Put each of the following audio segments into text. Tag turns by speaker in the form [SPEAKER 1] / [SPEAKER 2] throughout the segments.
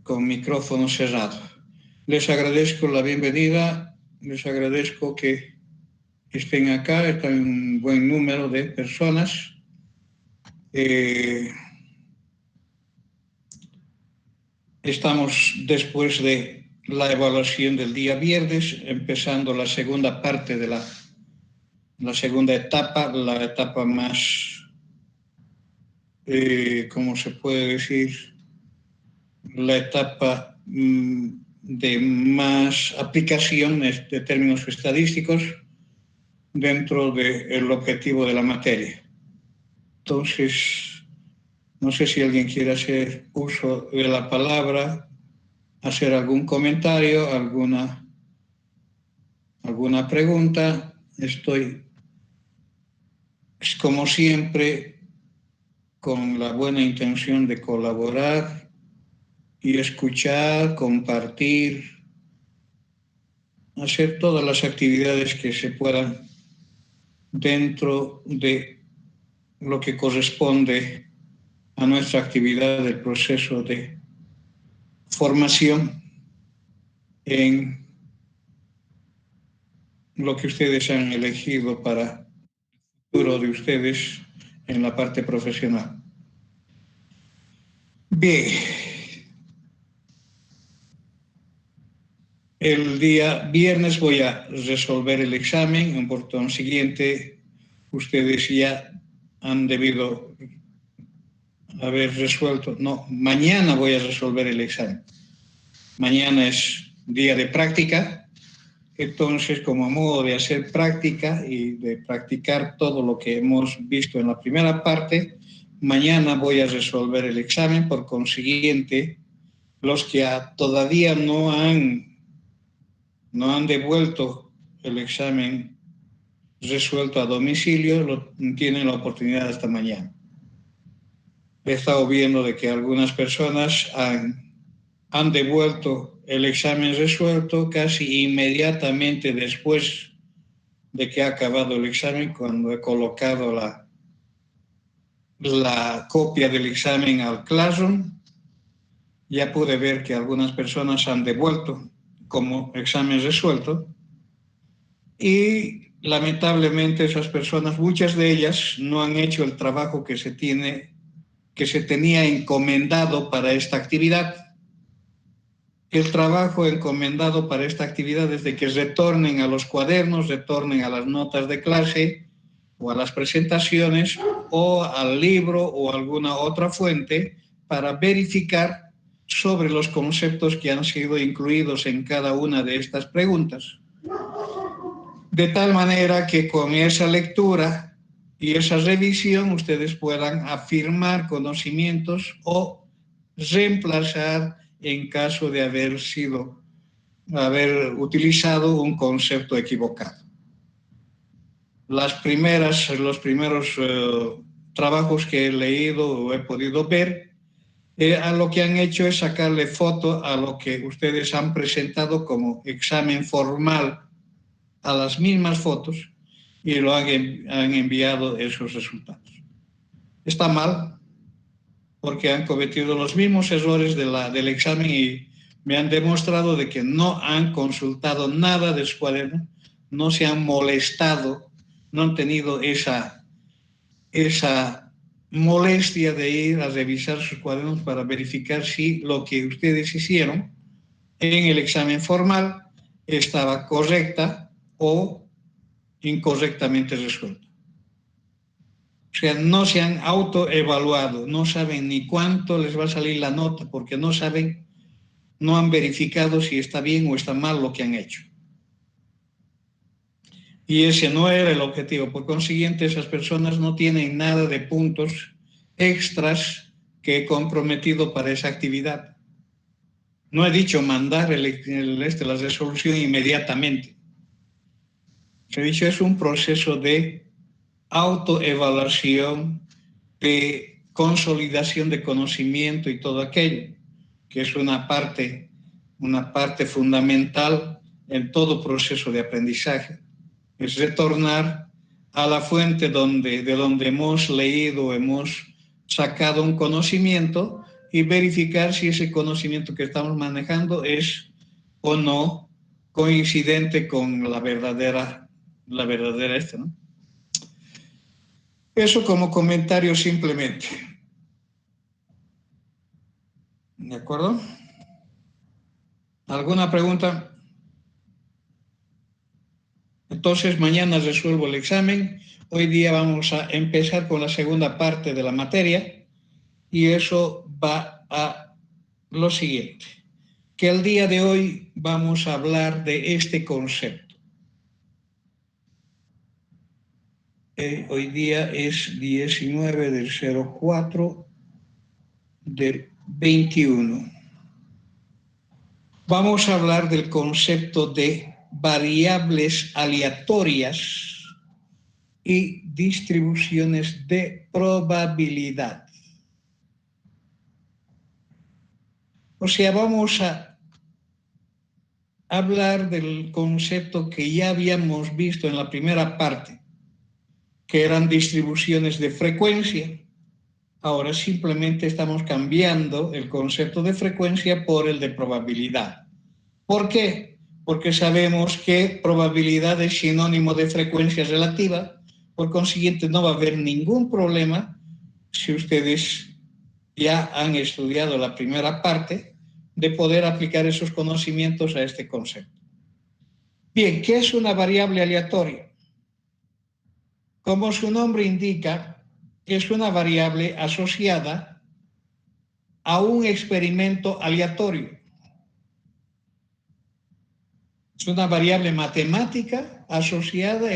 [SPEAKER 1] con micrófono cerrado. Les agradezco la bienvenida, les agradezco que estén acá, están un buen número de personas. Estamos después de la evaluación del día viernes, empezando la segunda parte de la segunda etapa, la etapa más, ¿cómo se puede decir? La etapa de más aplicación de términos estadísticos dentro del objetivo de la materia. Entonces, no sé si alguien quiere hacer uso de la palabra, hacer algún comentario, alguna pregunta. Estoy, como siempre, con la buena intención de colaborar y escuchar, compartir, hacer todas las actividades que se puedan dentro de lo que corresponde a nuestra actividad del proceso de formación en lo que ustedes han elegido para el futuro de ustedes en la parte profesional. Bien, el día viernes voy a resolver el examen, por consiguiente ustedes ya han debido haber resuelto, no, mañana voy a resolver el examen. Mañana es día de práctica, entonces como modo de hacer práctica y de practicar todo lo que hemos visto en la primera parte, mañana voy a resolver el examen, por consiguiente, los que todavía no han devuelto el examen resuelto a domicilio, tienen la oportunidad hasta mañana. He estado viendo de que algunas personas han devuelto el examen resuelto casi inmediatamente después de que ha acabado el examen, cuando he colocado la copia del examen al Classroom. Ya pude ver que algunas personas han devuelto como examen resuelto y lamentablemente esas personas, muchas de ellas, no han hecho el trabajo que se tenía encomendado para esta actividad. El trabajo encomendado para esta actividad es de que retornen a los cuadernos, retornen a las notas de clase o a las presentaciones o al libro o alguna otra fuente para verificar sobre los conceptos que han sido incluidos en cada una de estas preguntas. De tal manera que con esa lectura y esa revisión ustedes puedan afirmar conocimientos o reemplazar en caso de haber utilizado un concepto equivocado. Los primeros trabajos que he leído o he podido ver, a lo que han hecho es sacarle foto a lo que ustedes han presentado como examen formal, a las mismas fotos, y lo han enviado esos resultados. Está mal, porque han cometido los mismos errores del examen y me han demostrado de que no han consultado nada de su cuaderno, no se han molestado, no han tenido esa molestia de ir a revisar sus cuadernos para verificar si lo que ustedes hicieron en el examen formal estaba correcta o incorrectamente resuelto. O sea, no se han autoevaluado, no saben ni cuánto les va a salir la nota, porque no han verificado si está bien o está mal lo que han hecho. Y ese no era el objetivo. Por consiguiente, esas personas no tienen nada de puntos extras que he comprometido para esa actividad. No he dicho mandar la resolución inmediatamente. He dicho, es un proceso de autoevaluación, de consolidación de conocimiento y todo aquello, que es una parte fundamental en todo proceso de aprendizaje. Es retornar a la fuente de donde hemos leído, hemos sacado un conocimiento y verificar si ese conocimiento que estamos manejando es o no coincidente con la verdadera ¿no? Eso como comentario simplemente. ¿De acuerdo? ¿Alguna pregunta? Entonces, mañana resuelvo el examen. Hoy día vamos a empezar con la segunda parte de la materia y eso va a lo siguiente. Que el día de hoy vamos a hablar de este concepto. Hoy día es 19 del 04 del 21. Vamos a hablar del concepto de variables aleatorias y distribuciones de probabilidad. O sea, vamos a hablar del concepto que ya habíamos visto en la primera parte, que eran distribuciones de frecuencia. Ahora simplemente estamos cambiando el concepto de frecuencia por el de probabilidad. ¿Por qué? Porque sabemos que probabilidad es sinónimo de frecuencia relativa, por consiguiente no va a haber ningún problema si ustedes ya han estudiado la primera parte de poder aplicar esos conocimientos a este concepto. Bien, ¿qué es una variable aleatoria? Como su nombre indica, es una variable asociada a un experimento aleatorio. Es una variable matemática asociada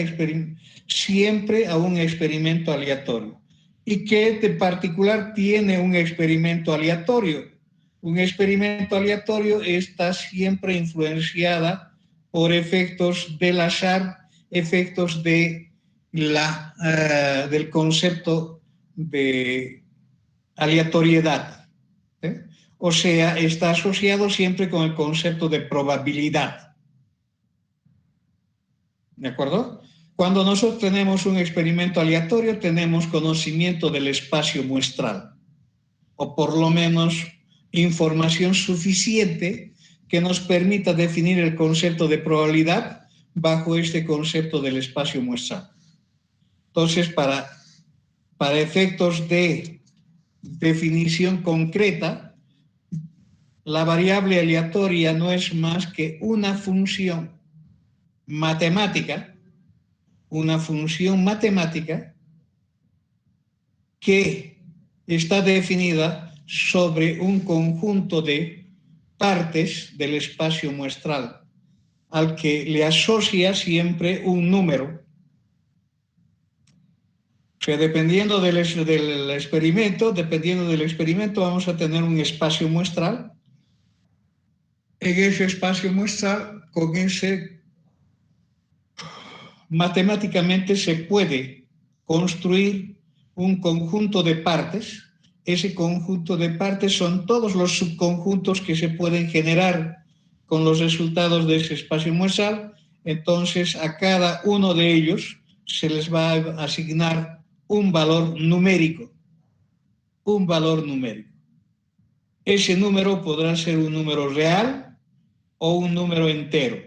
[SPEAKER 1] siempre a un experimento aleatorio. ¿Y qué de particular tiene un experimento aleatorio? Un experimento aleatorio está siempre influenciada por efectos del azar, efectos del concepto de aleatoriedad. O sea, está asociado siempre con el concepto de probabilidad. ¿De acuerdo? Cuando nosotros tenemos un experimento aleatorio, tenemos conocimiento del espacio muestral, o por lo menos información suficiente que nos permita definir el concepto de probabilidad bajo este concepto del espacio muestral. Entonces, para efectos de definición concreta, la variable aleatoria no es más que una función matemática que está definida sobre un conjunto de partes del espacio muestral, al que le asocia siempre un número. O sea, dependiendo del experimento, vamos a tener un espacio muestral. En ese espacio muestral, matemáticamente se puede construir un conjunto de partes. Ese conjunto de partes son todos los subconjuntos que se pueden generar con los resultados de ese espacio muestral. Entonces, a cada uno de ellos se les va a asignar un valor numérico. Ese número podrá ser un número real o un número entero.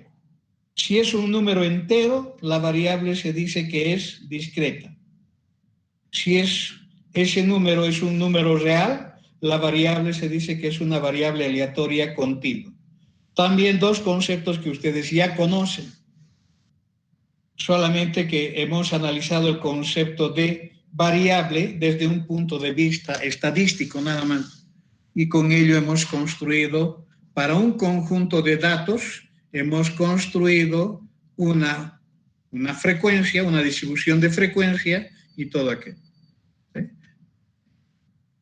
[SPEAKER 1] Si es un número entero, la variable se dice que es discreta. Si ese número es un número real, la variable se dice que es una variable aleatoria continua. También dos conceptos que ustedes ya conocen, solamente que hemos analizado el concepto de variable desde un punto de vista estadístico nada más. Y con ello hemos construido, para un conjunto de datos, hemos construido una frecuencia, una distribución de frecuencia y todo aquello. ¿Sí?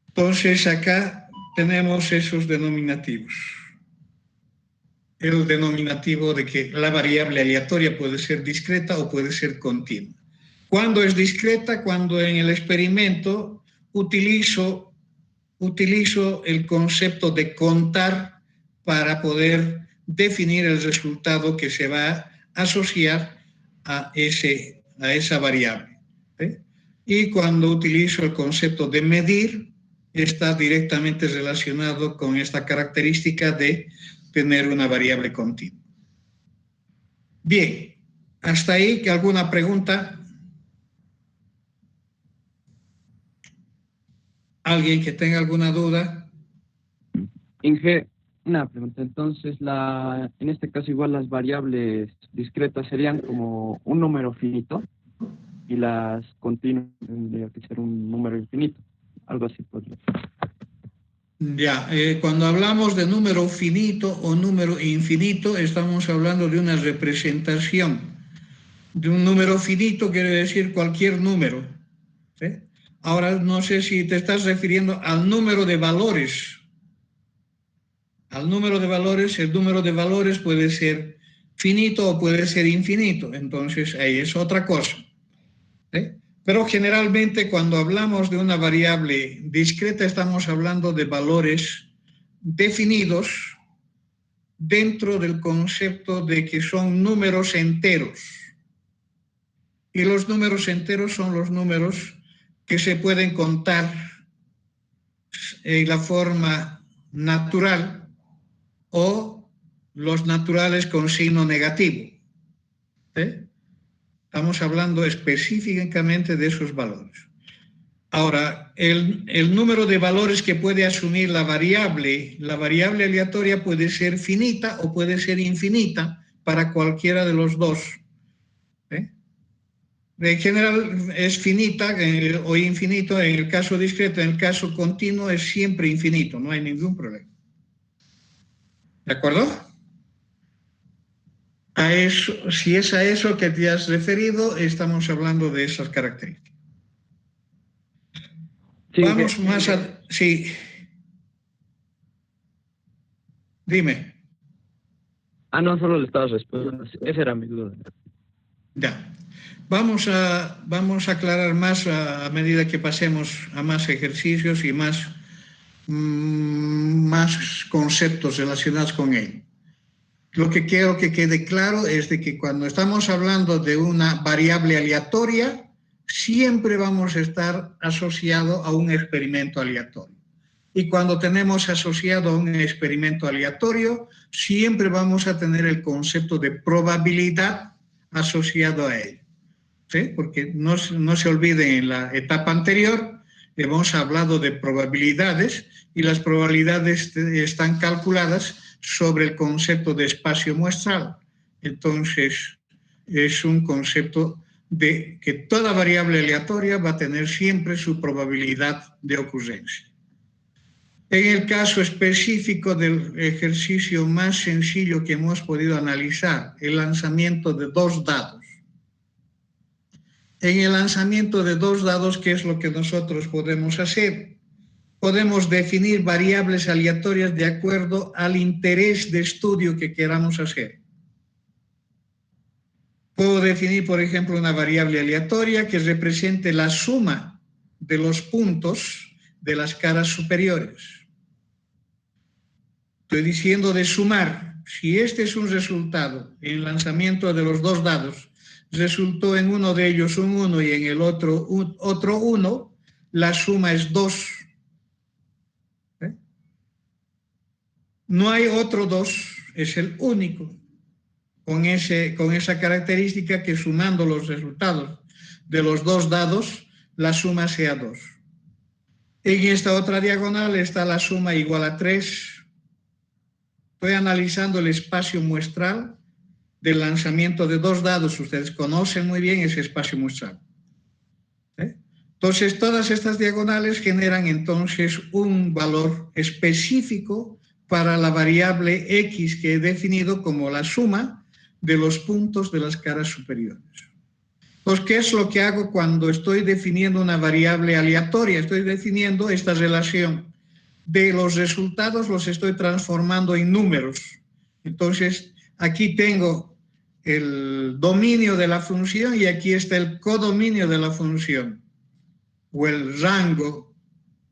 [SPEAKER 1] Entonces acá tenemos esos denominativos. El denominativo de que la variable aleatoria puede ser discreta o puede ser continua. ¿Cuándo es discreta? Cuando en el experimento utilizo el concepto de contar para poder definir el resultado que se va a asociar a esa variable. ¿Sí? Y cuando utilizo el concepto de medir, está directamente relacionado con esta característica de tener una variable continua. Bien, hasta ahí, ¿alguna pregunta? ¿Alguien que tenga alguna duda?
[SPEAKER 2] Inge, una pregunta. Entonces, en este caso igual las variables discretas serían como un número finito y las continuas tendría que ser un número infinito. Algo así podría ser.
[SPEAKER 1] Ya, cuando hablamos de número finito o número infinito, estamos hablando de una representación. De un número finito quiere decir cualquier número, ¿sí? Ahora, no sé si te estás refiriendo al número de valores. Al número de valores, el número de valores puede ser finito o puede ser infinito. Entonces, ahí es otra cosa, ¿sí? Pero generalmente cuando hablamos de una variable discreta estamos hablando de valores definidos dentro del concepto de que son números enteros. Y los números enteros son los números que se pueden contar en la forma natural o los naturales con signo negativo, ¿sí? Estamos hablando específicamente de esos valores. Ahora, el número de valores que puede asumir la variable aleatoria puede ser finita o puede ser infinita para cualquiera de los dos, ¿eh? En general es finita o infinito en el caso discreto, en el caso continuo es siempre infinito, no hay ningún problema. ¿De acuerdo? A eso, si es a eso que te has referido, estamos hablando de esas características.
[SPEAKER 2] Sí,
[SPEAKER 1] Vamos más a... Sí. Dime.
[SPEAKER 2] no, solo le estaba respondiendo. Esa era mi duda.
[SPEAKER 1] Ya. Vamos a aclarar más a medida que pasemos a más ejercicios y más conceptos relacionados con él. Lo que quiero que quede claro es de que cuando estamos hablando de una variable aleatoria, siempre vamos a estar asociado a un experimento aleatorio. Y cuando tenemos asociado a un experimento aleatorio, siempre vamos a tener el concepto de probabilidad asociado a él, ¿sí? Porque no se olviden, en la etapa anterior hemos hablado de probabilidades y las probabilidades están calculadas sobre el concepto de espacio muestral. Entonces, es un concepto de que toda variable aleatoria va a tener siempre su probabilidad de ocurrencia. En el caso específico del ejercicio más sencillo que hemos podido analizar, el lanzamiento de dos dados. En el lanzamiento de dos dados, ¿qué es lo que nosotros podemos hacer? Podemos definir variables aleatorias de acuerdo al interés de estudio que queramos hacer. Puedo definir, por ejemplo, una variable aleatoria que represente la suma de los puntos de las caras superiores. Estoy diciendo de sumar. Si este es un resultado en el lanzamiento de los dos dados, resultó en uno de ellos un 1 y en el otro 1, la suma es 2. ¿Eh? No hay otro 2, es el único, con esa característica que sumando los resultados de los dos dados, la suma sea 2. En esta otra diagonal está la suma igual a 3. Estoy analizando el espacio muestral del lanzamiento de dos dados. Ustedes conocen muy bien ese espacio muestral, ¿eh? Entonces, todas estas diagonales generan entonces un valor específico para la variable X que he definido como la suma de los puntos de las caras superiores. Entonces, ¿qué es lo que hago cuando estoy definiendo una variable aleatoria? Estoy definiendo esta relación de los resultados, los estoy transformando en números. Entonces, aquí tengo el dominio de la función y aquí está el codominio de la función, o el rango.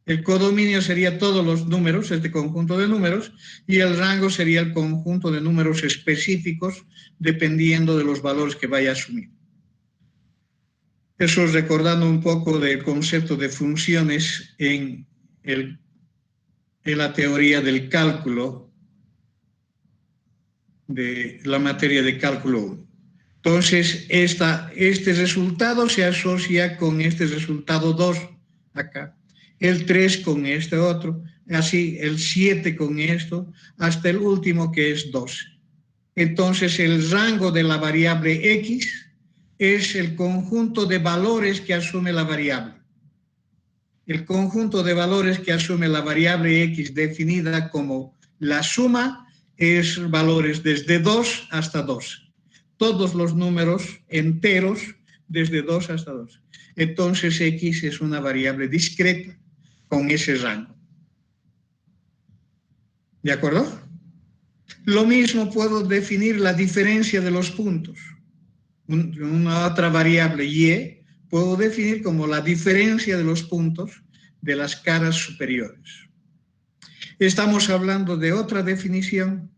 [SPEAKER 1] El codominio sería todos los números, este conjunto de números, y el rango sería el conjunto de números específicos dependiendo de los valores que vaya a asumir. Eso recordando un poco del concepto de funciones en en la teoría del cálculo, de la materia de cálculo 1. Entonces, este resultado se asocia con este resultado 2 acá, el 3 con este otro, así el 7 con esto, hasta el último que es 12. Entonces, el rango de la variable X es el conjunto de valores que asume la variable. El conjunto de valores que asume la variable X definida como la suma es valores desde 2 hasta 12. Todos los números enteros desde 2 hasta 12. Entonces X es una variable discreta con ese rango. ¿De acuerdo? Lo mismo puedo definir la diferencia de los puntos. Una otra variable Y puedo definir como la diferencia de los puntos de las caras superiores. Estamos hablando de otra definición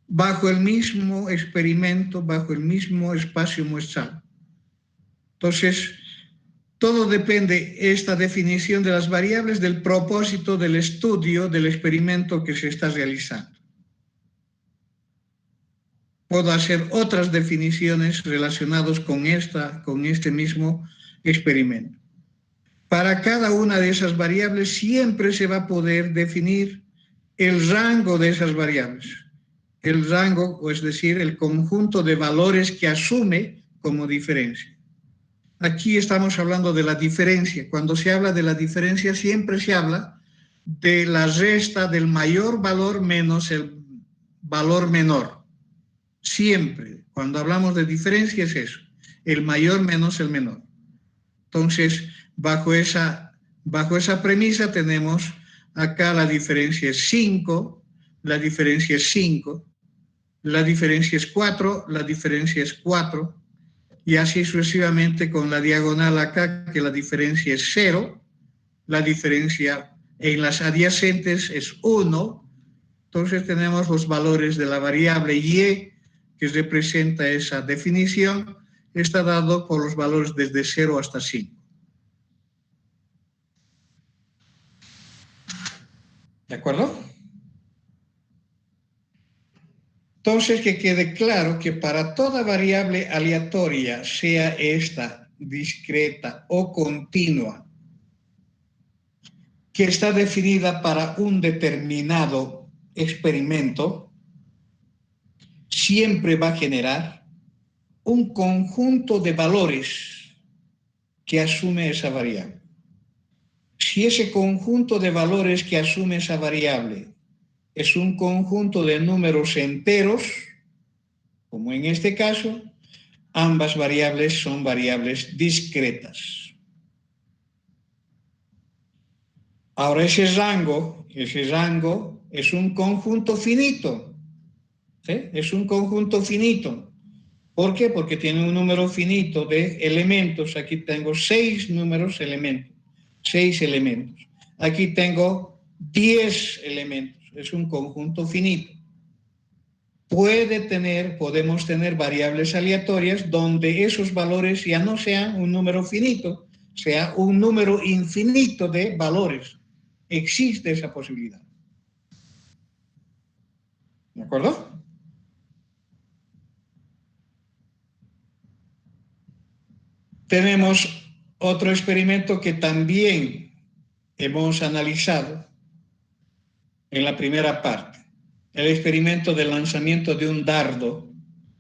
[SPEAKER 1] bajo el mismo experimento, bajo el mismo espacio muestral. Entonces, todo depende, esta definición de las variables, del propósito del estudio del experimento que se está realizando. Puedo hacer otras definiciones relacionadas con este mismo experimento. Para cada una de esas variables siempre se va a poder definir el rango de esas variables. El rango, o es decir, el conjunto de valores que asume como diferencia. Aquí estamos hablando de la diferencia. Cuando se habla de la diferencia siempre se habla de la resta del mayor valor menos el valor menor. Siempre, cuando hablamos de diferencia es eso, el mayor menos el menor. Entonces, bajo esa premisa tenemos acá la diferencia es 5, la diferencia es 5, la diferencia es 4, la diferencia es 4, y así sucesivamente con la diagonal acá, que la diferencia es 0, la diferencia en las adyacentes es 1, entonces tenemos los valores de la variable Y, que representa esa definición, está dado por los valores desde 0 hasta 5. ¿De acuerdo? Entonces, que quede claro que para toda variable aleatoria, sea esta discreta o continua, que está definida para un determinado experimento, siempre va a generar un conjunto de valores que asume esa variable. Si ese conjunto de valores que asume esa variable es un conjunto de números enteros, como en este caso, ambas variables son variables discretas. Ahora ese rango es un conjunto finito. ¿Sí? Es un conjunto finito. ¿Por qué? Porque tiene un número finito de elementos. Aquí tengo 6 elementos. Aquí tengo 10 elementos. Es un conjunto finito. Podemos tener variables aleatorias donde esos valores ya no sean un número finito, sea un número infinito de valores. Existe esa posibilidad. ¿De acuerdo? Tenemos otro experimento que también hemos analizado en la primera parte, el experimento del lanzamiento de un dardo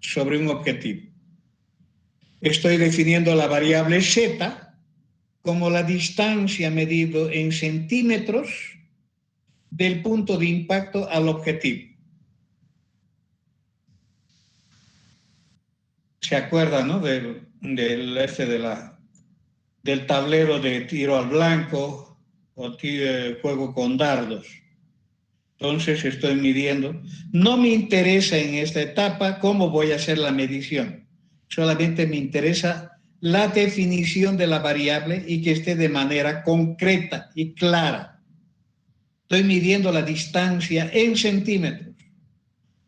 [SPEAKER 1] sobre un objetivo. Estoy definiendo la variable z como la distancia medido en centímetros del punto de impacto al objetivo. ¿Se acuerdan, no? del tablero de tiro al blanco o juego con dardos? Entonces estoy midiendo. No me interesa en esta etapa cómo voy a hacer la medición. Solamente me interesa la definición de la variable y que esté de manera concreta y clara. Estoy midiendo la distancia en centímetros.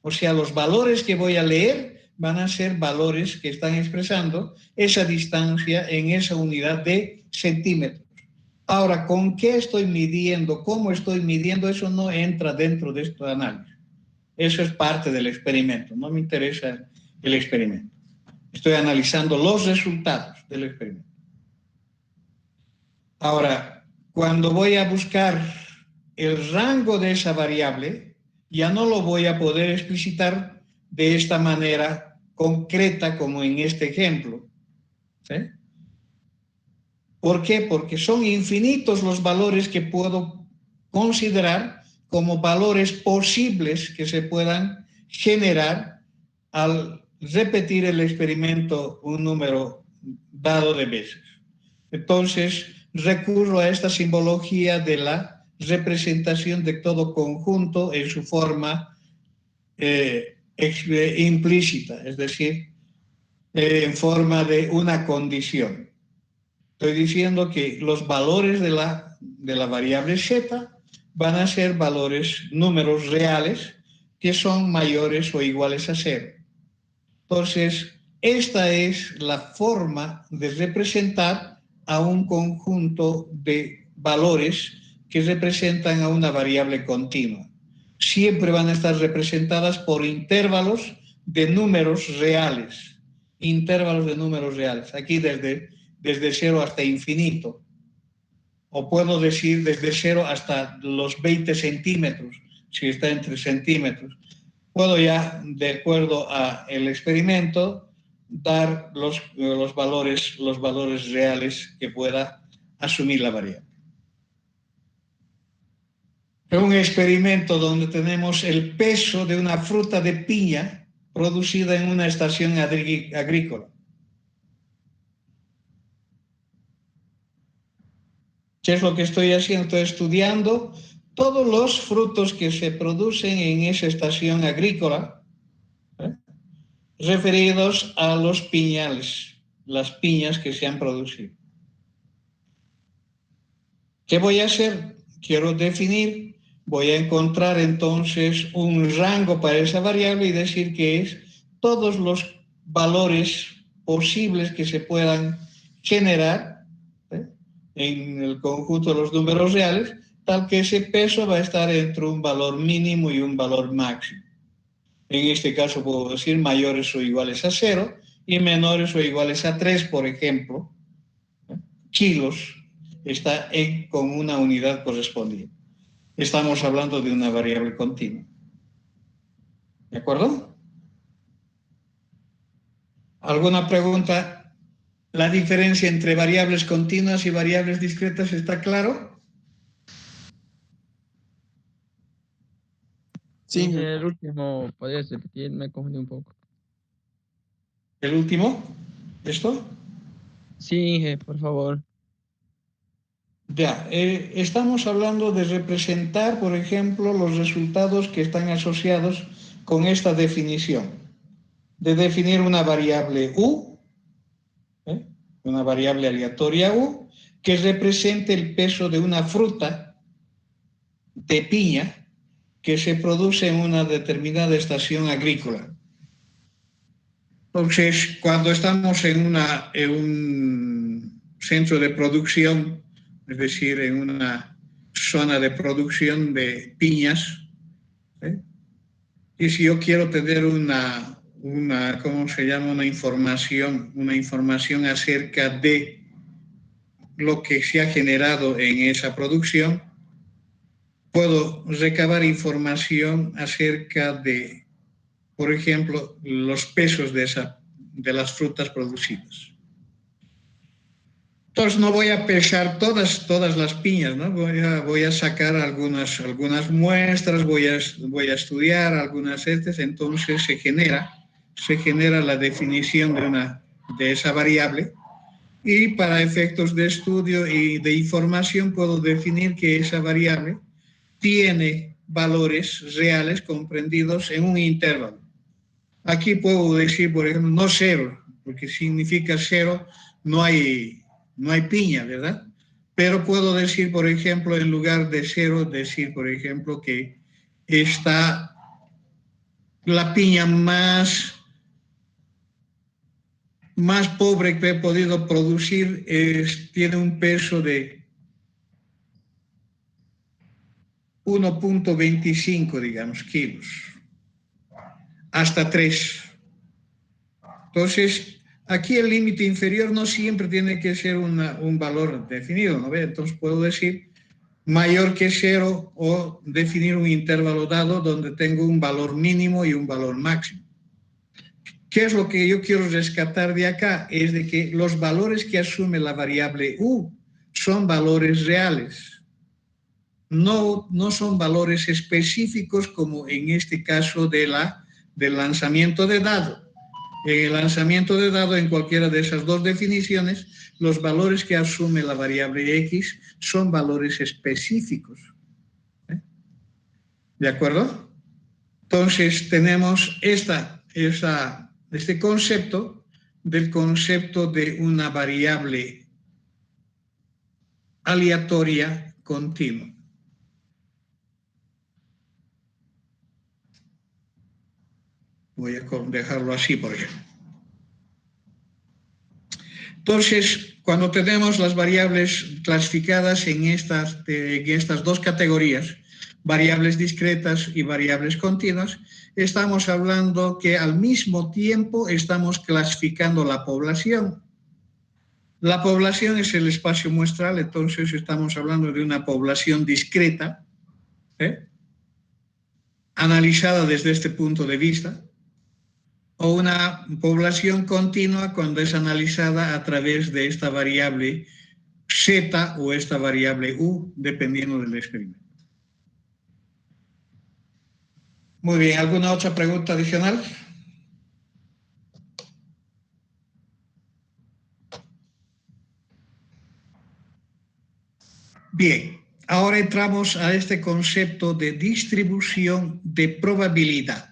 [SPEAKER 1] O sea, los valores que voy a leer van a ser valores que están expresando esa distancia en esa unidad de centímetros. Ahora, ¿con qué estoy midiendo? ¿Cómo estoy midiendo? Eso no entra dentro de este análisis. Eso es parte del experimento. No me interesa el experimento. Estoy analizando los resultados del experimento. Ahora, cuando voy a buscar el rango de esa variable, ya no lo voy a poder explicitar de esta manera concreta como en este ejemplo. ¿Sí? ¿Por qué? Porque son infinitos los valores que puedo considerar como valores posibles que se puedan generar al repetir el experimento un número dado de veces. Entonces, recurro a esta simbología de la representación de todo conjunto en su forma implícita, es decir, en forma de una condición. Estoy diciendo que los valores de la variable z van a ser valores, números reales, que son mayores o iguales a 0. Entonces, esta es la forma de representar a un conjunto de valores que representan a una variable continua. Siempre van a estar representadas por intervalos de números reales. Intervalos de números reales. Aquí desde 0 hasta infinito. O puedo decir desde 0 hasta los 20 centímetros, si está entre centímetros. Puedo ya, de acuerdo al experimento, dar los valores reales que pueda asumir la variable. Es un experimento donde tenemos el peso de una fruta de piña producida en una estación agrícola. ¿Qué es lo que estoy haciendo? Estoy estudiando todos los frutos que se producen en esa estación agrícola, referidos a los piñales, las piñas que se han producido. ¿Qué voy a hacer? Quiero definir, voy a encontrar entonces un rango para esa variable y decir que es todos los valores posibles que se puedan generar en el conjunto de los números reales, tal que ese peso va a estar entre un valor mínimo y un valor máximo. En este caso puedo decir mayores o iguales a 0 y menores o iguales a 3, por ejemplo, kilos, está con una unidad correspondiente. Estamos hablando de una variable continua. ¿De acuerdo? ¿Alguna pregunta? ¿La diferencia entre variables continuas y variables discretas está claro?
[SPEAKER 3] Sí, el último, ¿podrías repetir? Me confundí un poco.
[SPEAKER 1] ¿El último? ¿Esto?
[SPEAKER 3] Sí, Inge, por favor.
[SPEAKER 1] Ya, estamos hablando de representar, por ejemplo, los resultados que están asociados con esta definición. De definir una variable u, una variable aleatoria u, que represente el peso de una fruta de piña que se produce en una determinada estación agrícola. Entonces, cuando estamos en un centro de producción, es decir, en una zona de producción de piñas, y si yo quiero tener ¿cómo se llama? Una información acerca de lo que se ha generado en esa producción, puedo recabar información acerca de, por ejemplo, los pesos de las frutas producidas. Entonces no voy a pesar todas las piñas, ¿no? Voy a sacar algunas muestras, voy a estudiar algunas entonces se genera la definición de esa variable y para efectos de estudio y de información puedo definir que esa variable tiene valores reales comprendidos en un intervalo. Aquí puedo decir, por ejemplo, no 0, porque significa 0, no hay piña, ¿verdad? Pero puedo decir, por ejemplo, en lugar de 0, decir, por ejemplo, que está la piña más pobre que he podido producir tiene un peso de 1.25, digamos, kilos, hasta 3. Entonces, aquí el límite inferior no siempre tiene que ser un valor definido, ¿no ve? Entonces puedo decir mayor que 0 o definir un intervalo dado donde tengo un valor mínimo y un valor máximo. ¿Qué es lo que yo quiero rescatar de acá? Es de que los valores que asume la variable u son valores reales. No son valores específicos como en este caso del lanzamiento de dado. En el lanzamiento de dado, en cualquiera de esas dos definiciones, los valores que asume la variable x son valores específicos. ¿De acuerdo? Entonces tenemos este concepto del concepto de una variable aleatoria continua. Voy a dejarlo así, por ejemplo. Entonces, cuando tenemos las variables clasificadas en estas dos categorías, variables discretas y variables continuas, estamos hablando que al mismo tiempo estamos clasificando la población. La población es el espacio muestral, entonces estamos hablando de una población discreta, analizada desde este punto de vista, o una población continua cuando es analizada a través de esta variable z o esta variable u, dependiendo del experimento. Muy bien, ¿alguna otra pregunta adicional? Bien, ahora entramos a este concepto de distribución de probabilidad.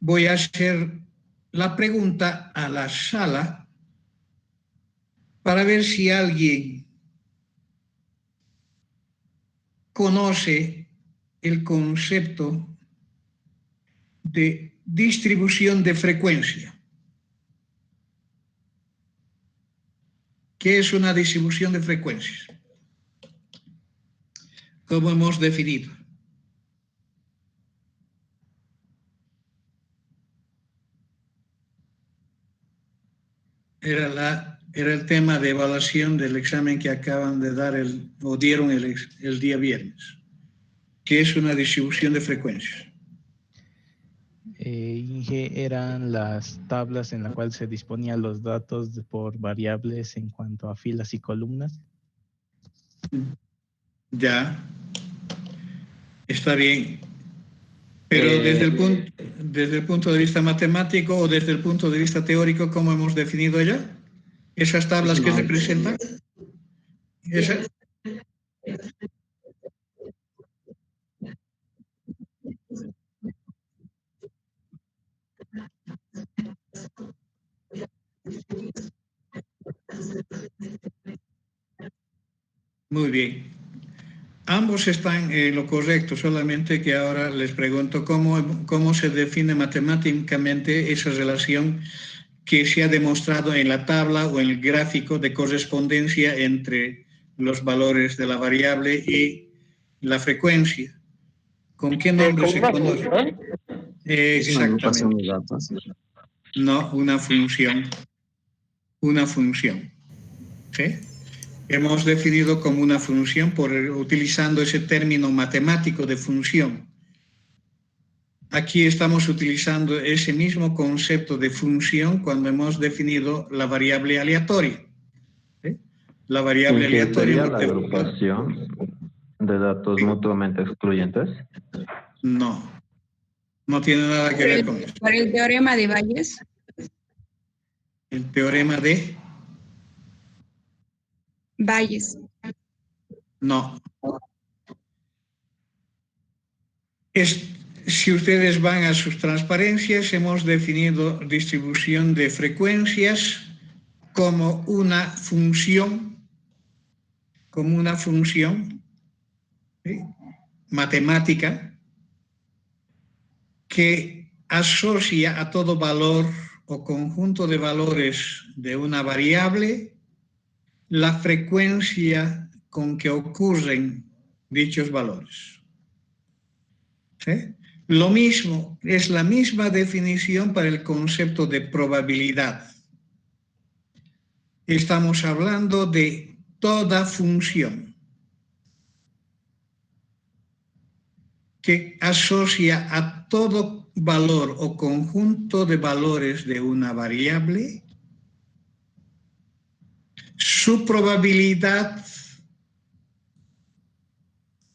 [SPEAKER 1] Voy a hacer la pregunta a la sala para ver si alguien conoce el concepto de distribución de frecuencia. ¿Qué es una distribución de frecuencias? ¿Cómo hemos definido? Era el tema de evaluación del examen que acaban de dar o dieron el día viernes. ¿Qué es una distribución de frecuencias?
[SPEAKER 4] Inge, eran las tablas en las cuales se disponían los datos por variables en cuanto a filas y columnas.
[SPEAKER 1] Ya, está bien. Pero desde el punto de vista matemático o desde el punto de vista teórico, ¿cómo hemos definido ya? ¿Esas tablas que representan? ¿Esas? Muy bien. Ambos están en lo correcto, solamente que ahora les pregunto cómo se define matemáticamente esa relación que se ha demostrado en la tabla o en el gráfico de correspondencia entre los valores de la variable y la frecuencia. ¿Con qué nombre se conoce? Exactamente. No, una función. Una función. ¿Sí? Hemos definido como una función utilizando ese término matemático de función. Aquí estamos utilizando ese mismo concepto de función cuando hemos definido la variable aleatoria. ¿Sí? La variable aleatoria.
[SPEAKER 5] ¿Sería la agrupación de datos mutuamente excluyentes?
[SPEAKER 1] No, no tiene nada que ver con eso.
[SPEAKER 6] ¿Por el teorema de Bayes?
[SPEAKER 1] El teorema de
[SPEAKER 6] Bayes.
[SPEAKER 1] No. Si ustedes van a sus transparencias, hemos definido distribución de frecuencias como una función, ¿sí? Matemática que asocia a todo valor o conjunto de valores de una variable la frecuencia con que ocurren dichos valores. ¿Sí? Lo mismo, es la misma definición para el concepto de probabilidad. Estamos hablando de toda función que asocia a todo valor o conjunto de valores de una variable su probabilidad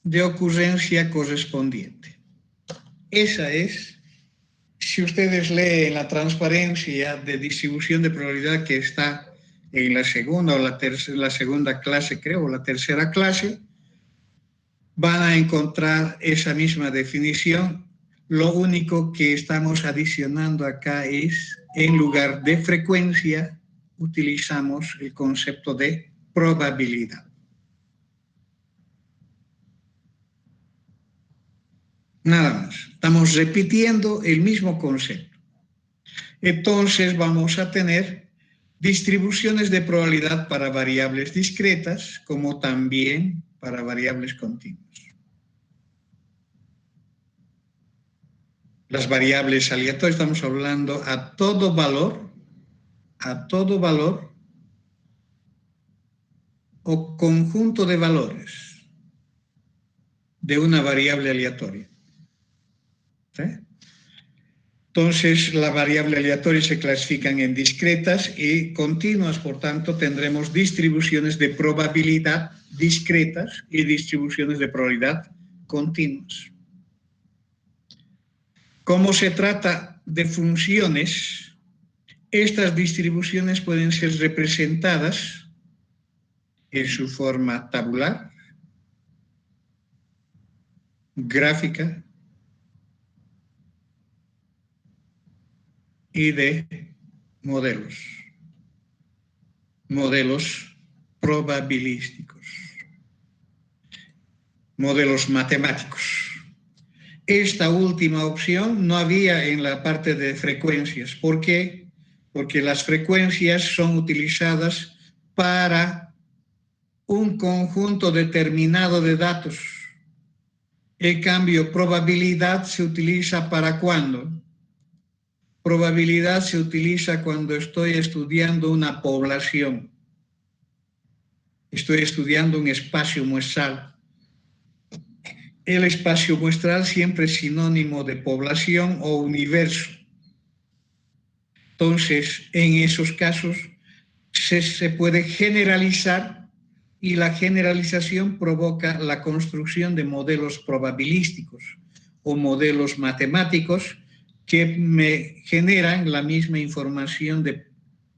[SPEAKER 1] de ocurrencia correspondiente. Esa es, si ustedes leen la transparencia de distribución de probabilidad que está en la segunda o la segunda clase, creo, o la tercera clase, van a encontrar esa misma definición. Lo único que estamos adicionando acá es, en lugar de frecuencia, utilizamos el concepto de probabilidad. Nada más. Estamos repitiendo el mismo concepto. Entonces vamos a tener distribuciones de probabilidad para variables discretas, como también para variables continuas. Las variables aleatorias, estamos hablando a todo valor o conjunto de valores de una variable aleatoria. ¿Sí? Entonces, la variable aleatoria se clasifican en discretas y continuas, por tanto, tendremos distribuciones de probabilidad discretas y distribuciones de probabilidad continuas. Como se trata de funciones, estas distribuciones pueden ser representadas en su forma tabular, gráfica y de modelos probabilísticos, modelos matemáticos. Esta última opción no había en la parte de frecuencias. ¿Por qué? Porque las frecuencias son utilizadas para un conjunto determinado de datos. En cambio, probabilidad se utiliza ¿para cuándo? Probabilidad se utiliza cuando estoy estudiando una población. Estoy estudiando un espacio muestral. El espacio muestral siempre es sinónimo de población o universo. Entonces, en esos casos se puede generalizar y la generalización provoca la construcción de modelos probabilísticos o modelos matemáticos que me generan la misma información de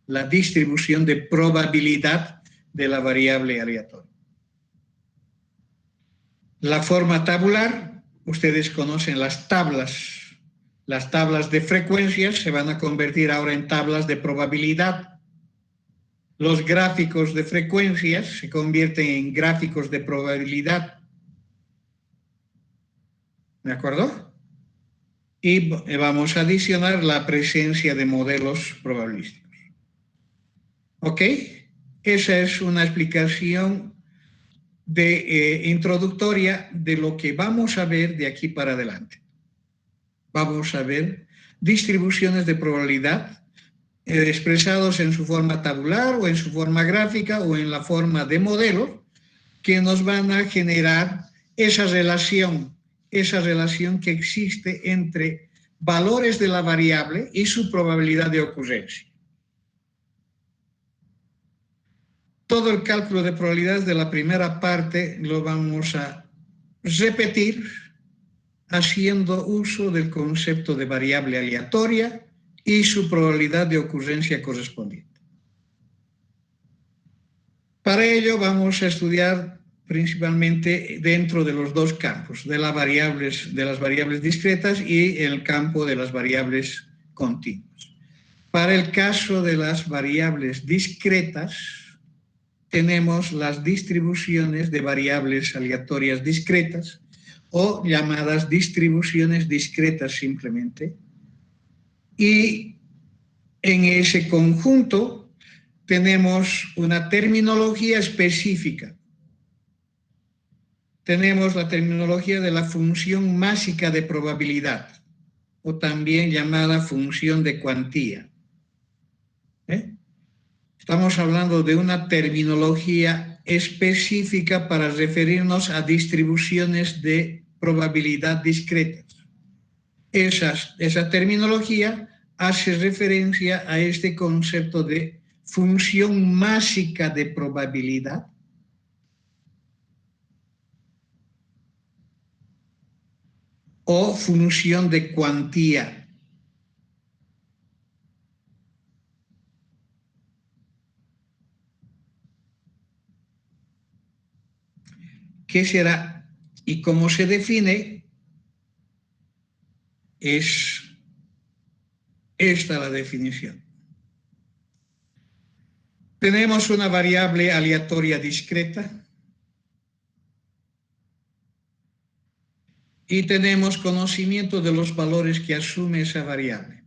[SPEAKER 1] la distribución de probabilidad de la variable aleatoria. La forma tabular, ustedes conocen las tablas. Las tablas de frecuencias se van a convertir ahora en tablas de probabilidad. Los gráficos de frecuencias se convierten en gráficos de probabilidad. ¿De acuerdo? Y vamos a adicionar la presencia de modelos probabilísticos. ¿Ok? Esa es una explicación introductoria de lo que vamos a ver de aquí para adelante. Vamos a ver distribuciones de probabilidad expresados en su forma tabular o en su forma gráfica o en la forma de modelo que nos van a generar esa relación que existe entre valores de la variable y su probabilidad de ocurrencia. Todo el cálculo de probabilidades de la primera parte lo vamos a repetir haciendo uso del concepto de variable aleatoria y su probabilidad de ocurrencia correspondiente. Para ello vamos a estudiar principalmente dentro de los dos campos, de las variables discretas y el campo de las variables continuas. Para el caso de las variables discretas, tenemos las distribuciones de variables aleatorias discretas o llamadas distribuciones discretas simplemente. Y en ese conjunto tenemos una terminología específica. tenemos la terminología de la función másica de probabilidad, o también llamada función de cuantía. Estamos hablando de una terminología específica para referirnos a distribuciones de probabilidad discretas. Esa terminología hace referencia a este concepto de función másica de probabilidad o función de cuantía. ¿Qué será? Y cómo se define, es esta la definición. Tenemos una variable aleatoria discreta y tenemos conocimiento de los valores que asume esa variable.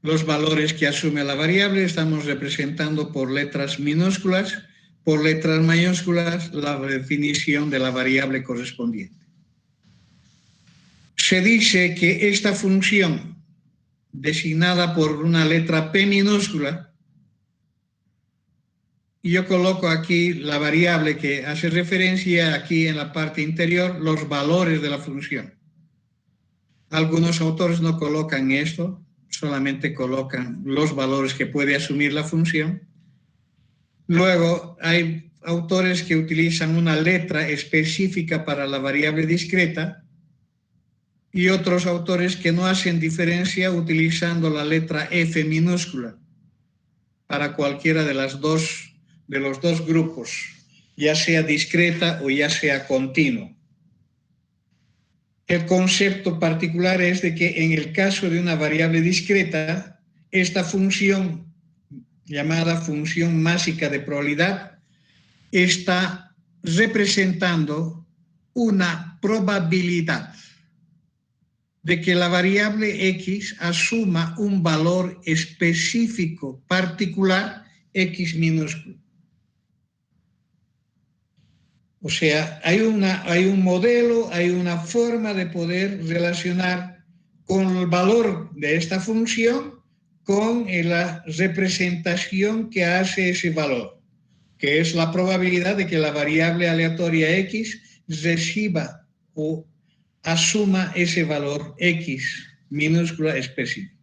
[SPEAKER 1] Los valores que asume la variable estamos representando por letras minúsculas, por letras mayúsculas, la definición de la variable correspondiente. Se dice que esta función, designada por una letra P minúscula, y yo coloco aquí la variable que hace referencia aquí en la parte interior, los valores de la función. Algunos autores no colocan esto, solamente colocan los valores que puede asumir la función. Luego hay autores que utilizan una letra específica para la variable discreta y otros autores que no hacen diferencia utilizando la letra F minúscula para cualquiera de los dos grupos, ya sea discreta o ya sea continuo. El concepto particular es de que en el caso de una variable discreta, esta función llamada función másica de probabilidad está representando una probabilidad de que la variable X asuma un valor específico, particular, X minúsculo. O sea, hay un modelo, hay una forma de poder relacionar con el valor de esta función con la representación que hace ese valor, que es la probabilidad de que la variable aleatoria X reciba o asuma ese valor X minúscula específico.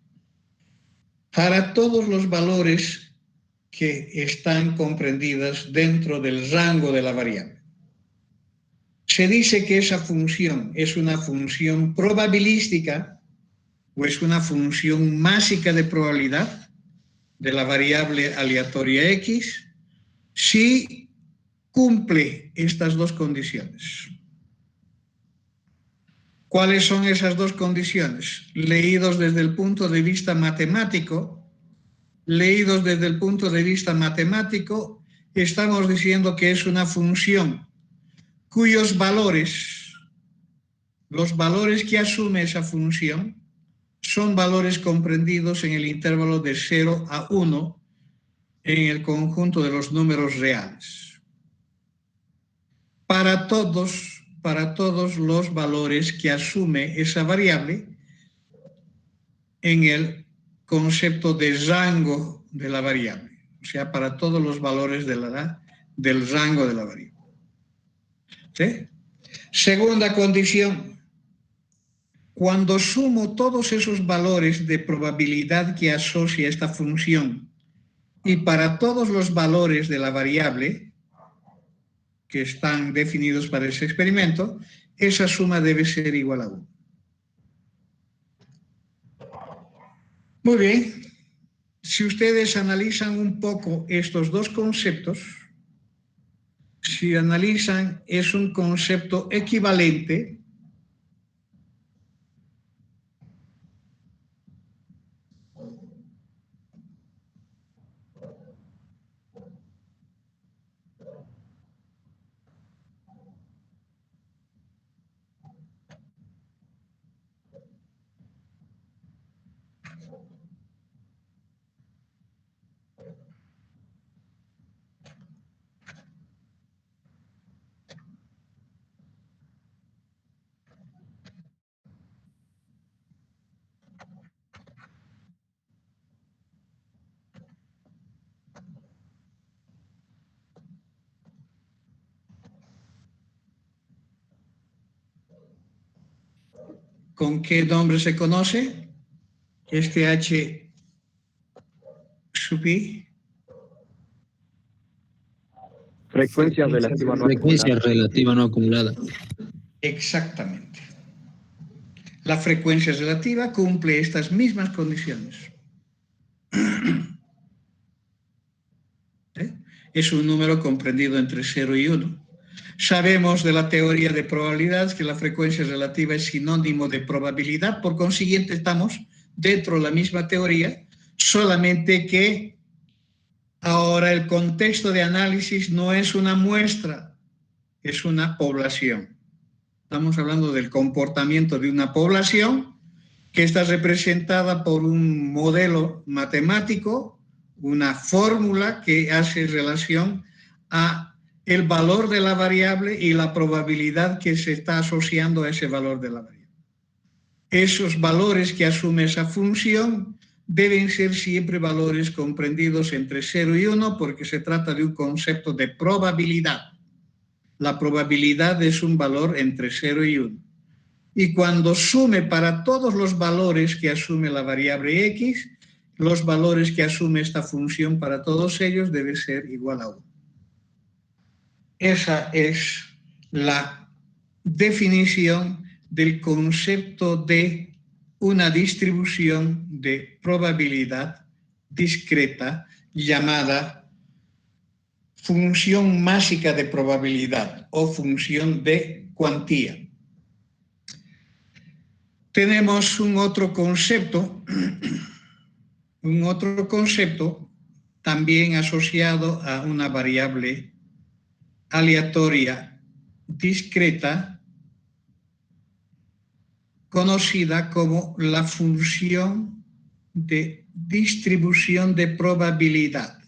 [SPEAKER 1] Para todos los valores que están comprendidos dentro del rango de la variable. Se dice que esa función es una función probabilística o es una función másica de probabilidad de la variable aleatoria X si cumple estas dos condiciones. ¿Cuáles son esas dos condiciones? Leídos desde el punto de vista matemático, estamos diciendo que es una función cuyos valores, los valores que asume esa función, son valores comprendidos en el intervalo de 0 a 1 en el conjunto de los números reales. Para todos los valores que asume esa variable en el concepto de rango de la variable, o sea, para todos los valores del rango de la variable. ¿Sí? Segunda condición, cuando sumo todos esos valores de probabilidad que asocia esta función y para todos los valores de la variable que están definidos para ese experimento, esa suma debe ser igual a 1. Muy bien, si ustedes analizan un poco estos dos conceptos, si analizan, es un concepto equivalente ¿Con qué nombre se conoce? Este H sub I.
[SPEAKER 2] Frecuencia relativa no
[SPEAKER 7] Frecuencia
[SPEAKER 2] acumulada.
[SPEAKER 7] relativa no acumulada.
[SPEAKER 1] Exactamente. La frecuencia relativa cumple estas mismas condiciones. Es un número comprendido entre 0 y 1. Sabemos de la teoría de probabilidades que la frecuencia relativa es sinónimo de probabilidad, por consiguiente estamos dentro de la misma teoría, solamente que ahora el contexto de análisis no es una muestra, es una población. Estamos hablando del comportamiento de una población que está representada por un modelo matemático, una fórmula que hace relación a el valor de la variable y la probabilidad que se está asociando a ese valor de la variable. Esos valores que asume esa función deben ser siempre valores comprendidos entre 0 y 1 porque se trata de un concepto de probabilidad. La probabilidad es un valor entre 0 y 1. Y cuando sume para todos los valores que asume la variable x, los valores que asume esta función para todos ellos debe ser igual a 1. Esa es la definición del concepto de una distribución de probabilidad discreta llamada función másica de probabilidad o función de cuantía. Tenemos un otro concepto también asociado a una variable aleatoria discreta conocida como la función de distribución de probabilidad.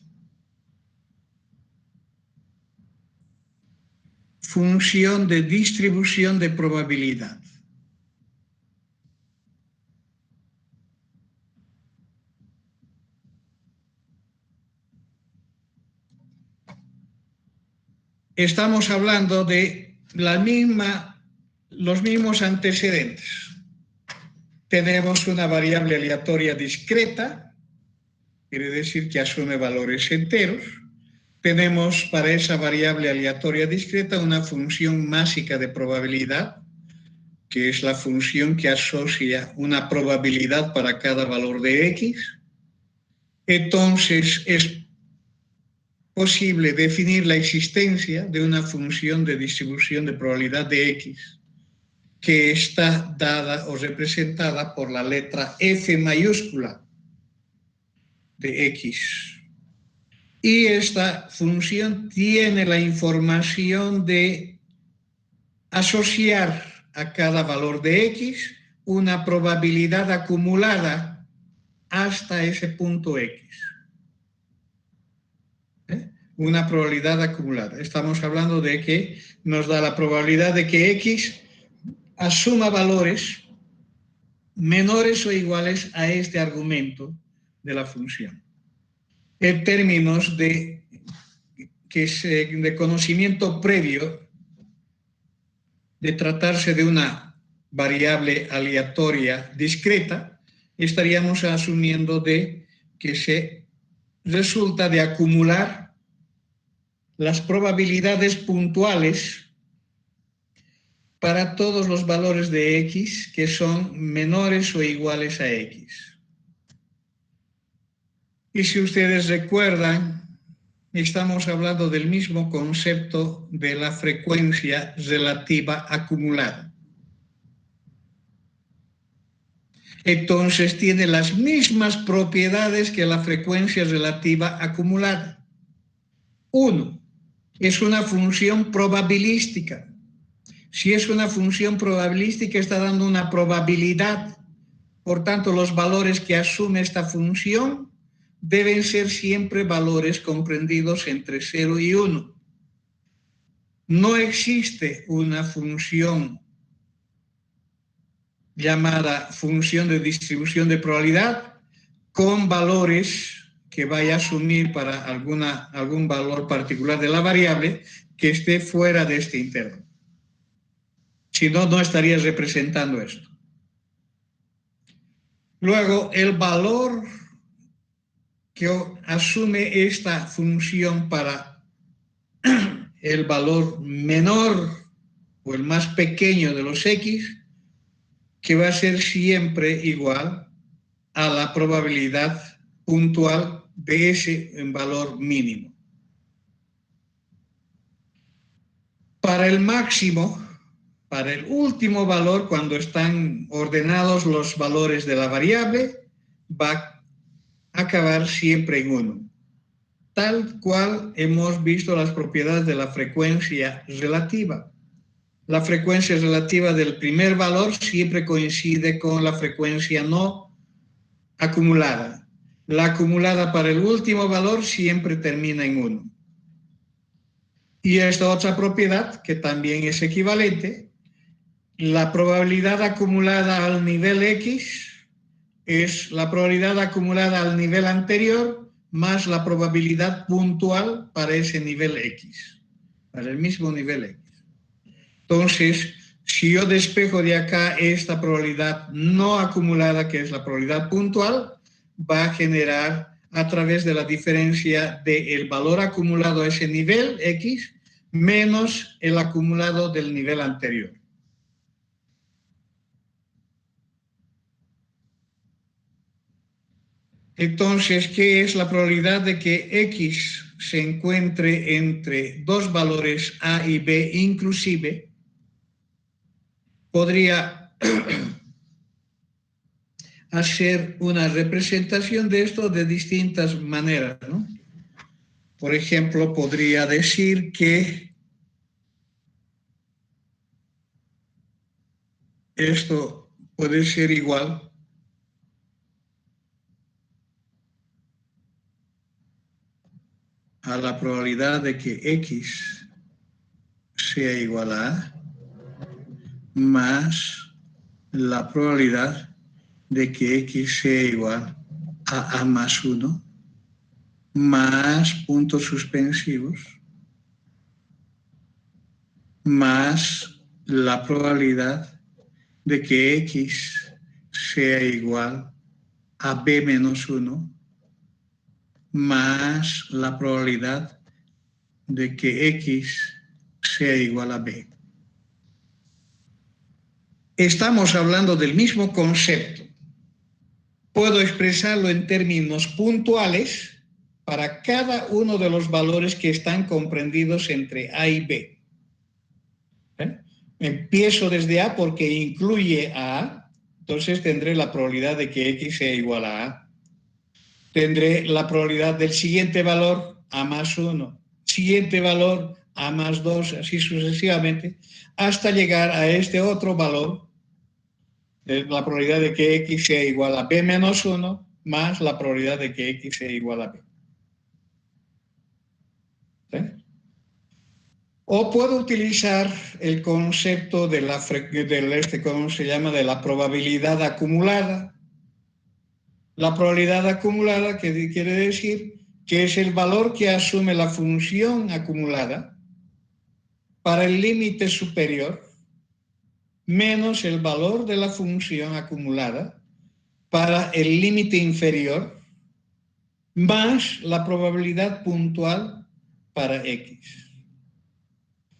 [SPEAKER 1] Función de distribución de probabilidad. Estamos hablando de los mismos antecedentes. Tenemos una variable aleatoria discreta, quiere decir que asume valores enteros. Tenemos para esa variable aleatoria discreta una función másica de probabilidad, que es la función que asocia una probabilidad para cada valor de x. Entonces, es posible definir la existencia de una función de distribución de probabilidad de x que está dada o representada por la letra F mayúscula de x. Y esta función tiene la información de asociar a cada valor de x una probabilidad acumulada hasta ese punto x. Una probabilidad acumulada. Estamos hablando de que nos da la probabilidad de que x asuma valores menores o iguales a este argumento de la función. En términos de conocimiento previo, de tratarse de una variable aleatoria discreta, estaríamos asumiendo de que se resulta de acumular las probabilidades puntuales para todos los valores de x que son menores o iguales a x. Y si ustedes recuerdan, estamos hablando del mismo concepto de la frecuencia relativa acumulada. Entonces tiene las mismas propiedades que la frecuencia relativa acumulada. 1. Es una función probabilística. Si es una función probabilística, está dando una probabilidad. Por tanto, los valores que asume esta función deben ser siempre valores comprendidos entre 0 y 1. No existe una función llamada función de distribución de probabilidad con valores que vaya a asumir para algún valor particular de la variable que esté fuera de este intervalo. Si no, no estaría representando esto. Luego, el valor que asume esta función para el valor menor o el más pequeño de los x, que va a ser siempre igual a la probabilidad puntual de ese valor mínimo. Para el máximo, para el último valor, cuando están ordenados los valores de la variable, va a acabar siempre en 1. Tal cual hemos visto las propiedades de la frecuencia relativa. La frecuencia relativa del primer valor siempre coincide con la frecuencia no acumulada. La acumulada para el último valor siempre termina en 1. Y esta otra propiedad, que también es equivalente, la probabilidad acumulada al nivel x es la probabilidad acumulada al nivel anterior más la probabilidad puntual para ese nivel x, para el mismo nivel x. Entonces, si yo despejo de acá esta probabilidad no acumulada, que es la probabilidad puntual, va a generar a través de la diferencia del valor acumulado a ese nivel x menos el acumulado del nivel anterior. Entonces, ¿qué es la probabilidad de que x se encuentre entre dos valores a y b inclusive? Podría hacer una representación de esto de distintas maneras, ¿no? Por ejemplo, podría decir que esto puede ser igual a la probabilidad de que x sea igual a A más la probabilidad de que x sea igual a A más 1 más puntos suspensivos más la probabilidad de que x sea igual a b menos 1 más la probabilidad de que x sea igual a b. Estamos hablando del mismo concepto. Puedo expresarlo en términos puntuales para cada uno de los valores que están comprendidos entre a y b. Empiezo desde a porque incluye a A, entonces tendré la probabilidad de que x sea igual a A. Tendré la probabilidad del siguiente valor, a más 1, siguiente valor, a más 2, así sucesivamente, hasta llegar a este otro valor, la probabilidad de que x sea igual a b menos 1, más la probabilidad de que x sea igual a b. ¿Sí? O puedo utilizar el concepto de ¿cómo se llama? De la probabilidad acumulada. La probabilidad acumulada, que quiere decir que es el valor que asume la función acumulada para el límite superior menos el valor de la función acumulada para el límite inferior más la probabilidad puntual para x.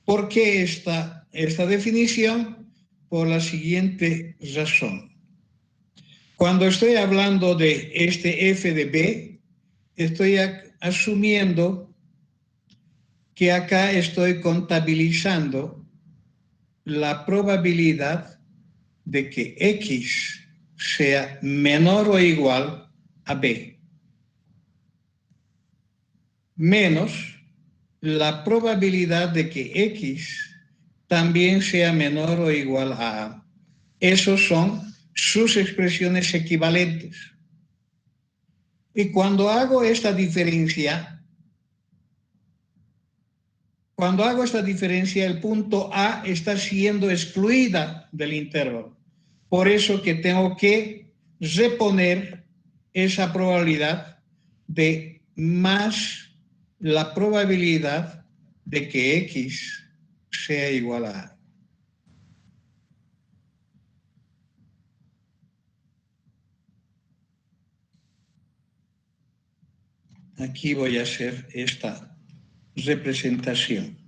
[SPEAKER 1] ¿Por qué esta definición? Por la siguiente razón. Cuando estoy hablando de este f de b, estoy asumiendo que acá estoy contabilizando la probabilidad de que x sea menor o igual a b, menos la probabilidad de que x también sea menor o igual a A. Esos son sus expresiones equivalentes. Y cuando hago esta diferencia, el punto A está siendo excluida del intervalo. Por eso que tengo que reponer esa probabilidad de más la probabilidad de que x sea igual a A. Aquí voy a hacer esta representación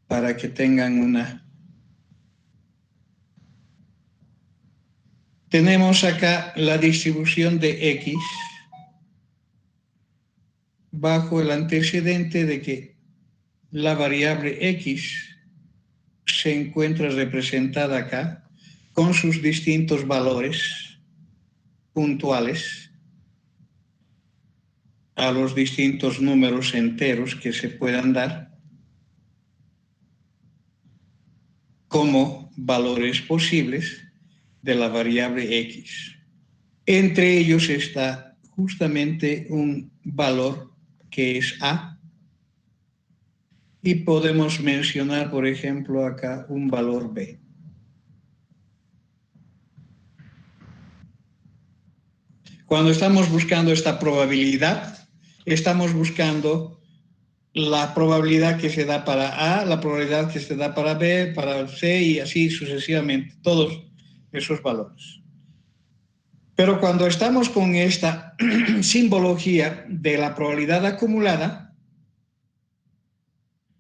[SPEAKER 1] para que tengan una. Tenemos acá la distribución de X bajo el antecedente de que la variable X se encuentra representada acá con sus distintos valores puntuales a los distintos números enteros que se puedan dar como valores posibles de la variable X. Entre ellos está justamente un valor que es A, y podemos mencionar, por ejemplo, acá un valor B. Cuando estamos buscando esta probabilidad, estamos buscando la probabilidad que se da para A, la probabilidad que se da para B, para C y así sucesivamente, todos esos valores. Pero cuando estamos con esta simbología de la probabilidad acumulada,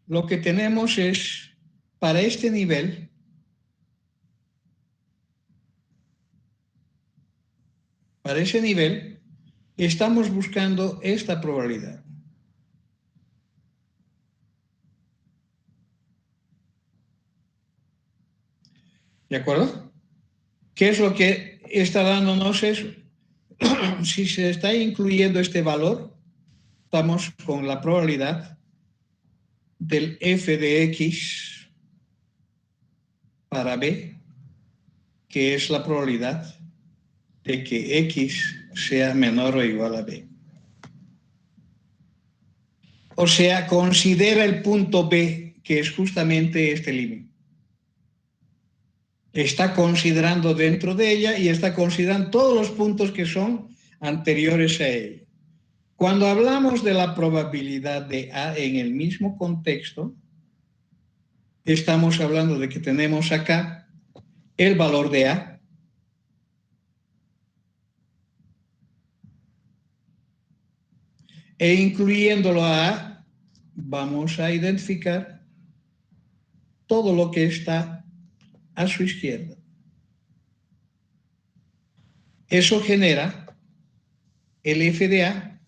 [SPEAKER 1] lo que tenemos es, para este nivel, estamos buscando esta probabilidad. ¿De acuerdo? ¿Qué es lo que está dándonos eso? Si se está incluyendo este valor, estamos con la probabilidad del f de x para b, que es la probabilidad de que x sea menor o igual a b. O sea, considera el punto b, que es justamente este límite. Está considerando dentro de ella y está considerando todos los puntos que son anteriores a ella. Cuando hablamos de la probabilidad de A en el mismo contexto, estamos hablando de que tenemos acá el valor de A, e incluyéndolo a A, vamos a identificar todo lo que está a su izquierda. Eso genera el f de A,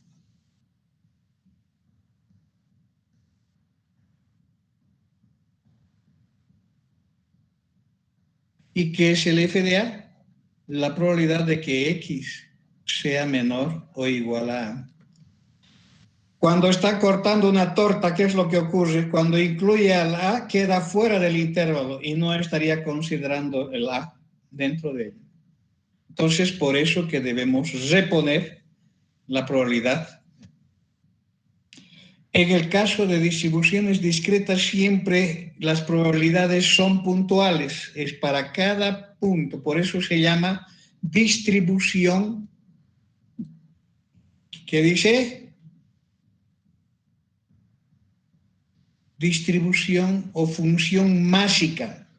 [SPEAKER 1] ¿y qué es el f de A? La probabilidad de que x sea menor o igual a A. Cuando está cortando una torta, ¿qué es lo que ocurre? Cuando incluye al A, queda fuera del intervalo y no estaría considerando el A dentro de él. Entonces, por eso que debemos reponer la probabilidad. En el caso de distribuciones discretas, siempre las probabilidades son puntuales, es para cada punto. Por eso se llama distribución. ¿Qué dice? Distribución o función másica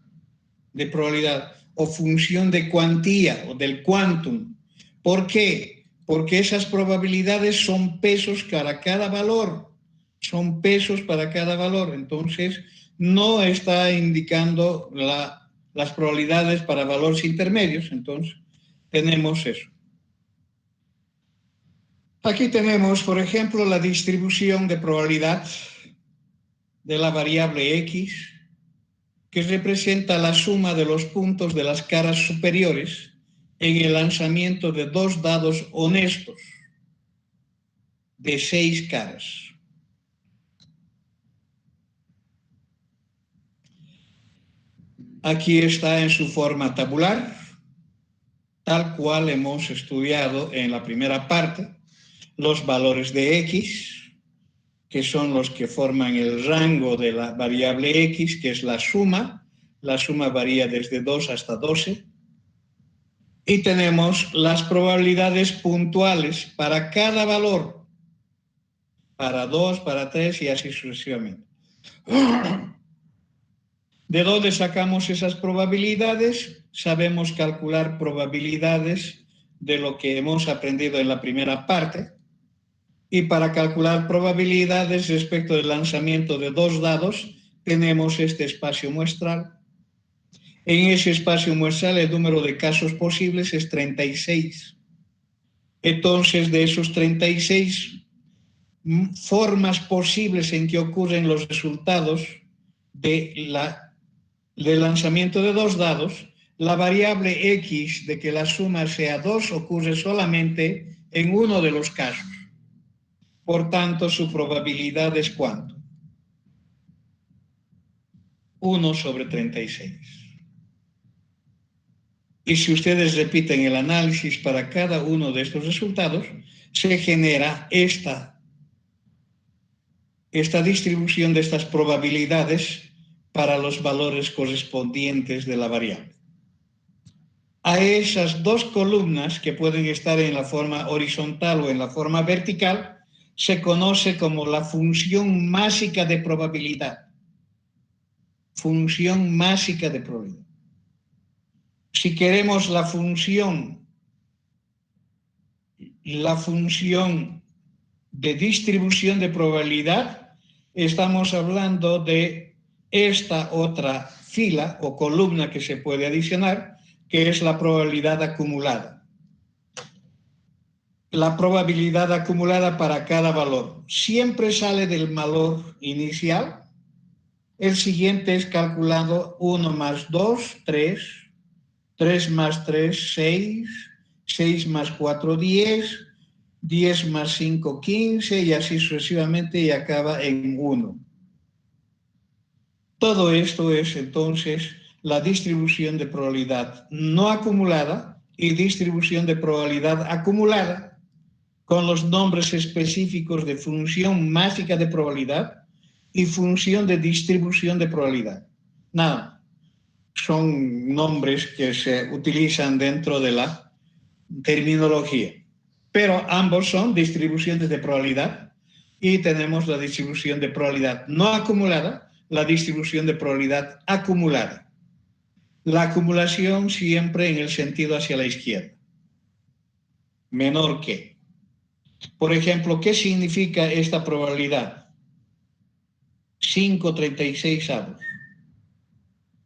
[SPEAKER 1] de probabilidad o función de cuantía o del quantum. ¿Por qué? Porque esas probabilidades son pesos para cada valor. Son pesos para cada valor. Entonces, no está indicando las probabilidades para valores intermedios. Entonces, tenemos eso. Aquí tenemos, por ejemplo, la distribución de probabilidad de la variable x, que representa la suma de los puntos de las caras superiores en el lanzamiento de dos dados honestos de 6 caras. Aquí está en su forma tabular, tal cual hemos estudiado en la primera parte, los valores de x, que son los que forman el rango de la variable x, que es la suma. La suma varía desde 2 hasta 12. Y tenemos las probabilidades puntuales para cada valor, para 2, para 3 y así sucesivamente. ¿De dónde sacamos esas probabilidades? Sabemos calcular probabilidades de lo que hemos aprendido en la primera parte. Y para calcular probabilidades respecto del lanzamiento de 2 dados, tenemos este espacio muestral. En ese espacio muestral el número de casos posibles es 36. Entonces, de esos 36 formas posibles en que ocurren los resultados del lanzamiento de 2 dados, la variable X de que la suma sea 2 ocurre solamente en uno de los casos. Por tanto, su probabilidad es ¿cuánto? 1 sobre 36. Y si ustedes repiten el análisis para cada uno de estos resultados, se genera esta distribución de estas probabilidades para los valores correspondientes de la variable. A esas 2 columnas que pueden estar en la forma horizontal o en la forma vertical, se conoce como la función másica de probabilidad. Función másica de probabilidad. Si queremos la función de distribución de probabilidad, estamos hablando de esta otra fila o columna que se puede adicionar, que es la probabilidad acumulada. La probabilidad acumulada para cada valor siempre sale del valor inicial. El siguiente es calculado 1 más 2, 3, 3 más 3, 6, 6 más 4, 10, 10 más 5, 15 y así sucesivamente y acaba en 1. Todo esto es entonces la distribución de probabilidad no acumulada y distribución de probabilidad acumulada con los nombres específicos de función másica de probabilidad y función de distribución de probabilidad. Nada, son nombres que se utilizan dentro de la terminología, pero ambos son distribuciones de probabilidad y tenemos la distribución de probabilidad no acumulada, la distribución de probabilidad acumulada. La acumulación siempre en el sentido hacia la izquierda, menor que. Por ejemplo, ¿qué significa esta probabilidad? 5/36.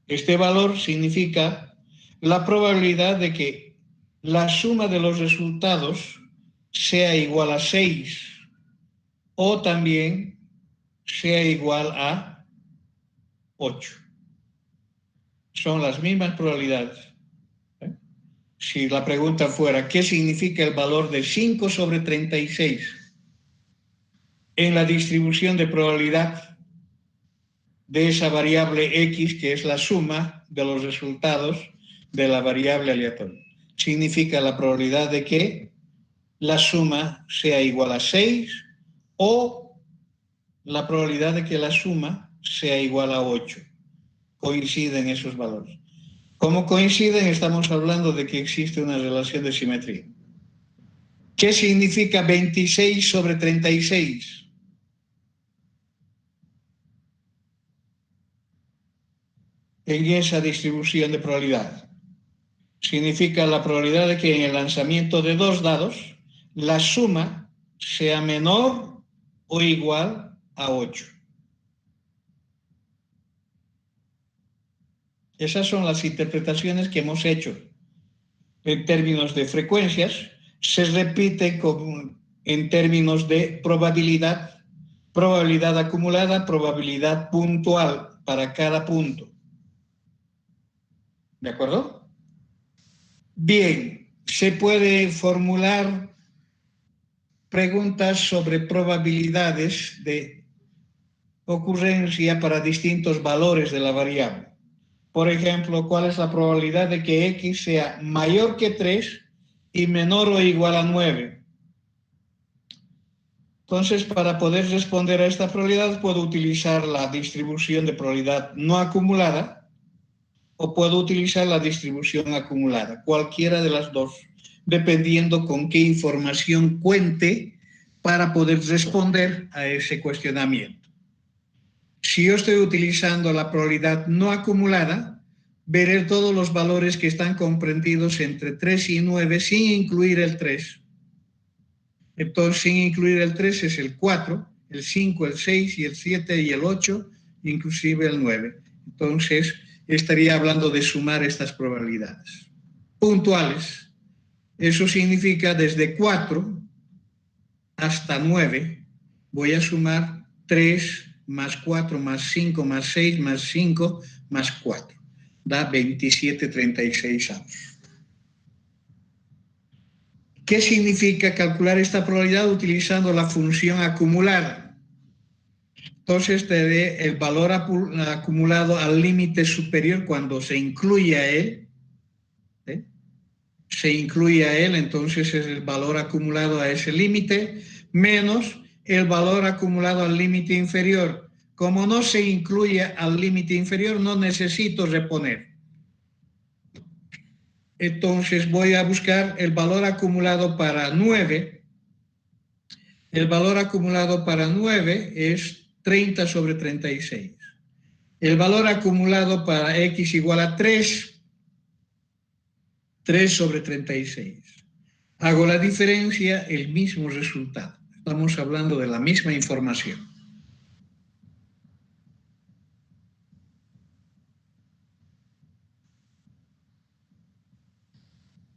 [SPEAKER 1] Este valor significa la probabilidad de que la suma de los resultados sea igual a 6 o también sea igual a 8. Son las mismas probabilidades. Si la pregunta fuera, ¿qué significa el valor de 5 sobre 36 en la distribución de probabilidad de esa variable X, que es la suma de los resultados de la variable aleatoria? Significa la probabilidad de que la suma sea igual a 6 o la probabilidad de que la suma sea igual a 8. Coinciden esos valores. Como coinciden, estamos hablando de que existe una relación de simetría. ¿Qué significa 26 sobre 36? En esa distribución de probabilidad. Significa la probabilidad de que en el lanzamiento de 2 dados, la suma sea menor o igual a 8. Esas son las interpretaciones que hemos hecho. En términos de frecuencias, se repite en términos de probabilidad, probabilidad acumulada, probabilidad puntual para cada punto. ¿De acuerdo? Bien, se puede formular preguntas sobre probabilidades de ocurrencia para distintos valores de la variable. Por ejemplo, ¿cuál es la probabilidad de que X sea mayor que 3 y menor o igual a 9? Entonces, para poder responder a esta probabilidad, puedo utilizar la distribución de probabilidad no acumulada o puedo utilizar la distribución acumulada, cualquiera de las dos, dependiendo con qué información cuente para poder responder a ese cuestionamiento. Si yo estoy utilizando la probabilidad no acumulada, veré todos los valores que están comprendidos entre 3 y 9 sin incluir el 3. Entonces, sin incluir el 3 es el 4, el 5, el 6 y el 7 y el 8, inclusive el 9. Entonces, estaría hablando de sumar estas probabilidades. Puntuales. Eso significa desde 4 hasta 9 voy a sumar 3 más 4 más 5 más 6 más 5 más 4. Da 27, 36 años. ¿Qué significa calcular esta probabilidad utilizando la función acumulada? Entonces te dé el valor acumulado al límite superior cuando se incluye a él. ¿Sí? Se incluye a él, entonces es el valor acumulado a ese límite, menos el valor acumulado al límite inferior. Como no se incluye al límite inferior, no necesito reponer. Entonces voy a buscar el valor acumulado para 9. El valor acumulado para 9 es 30 sobre 36. El valor acumulado para x igual a 3, 3 sobre 36. Hago la diferencia, el mismo resultado. Estamos hablando de la misma información.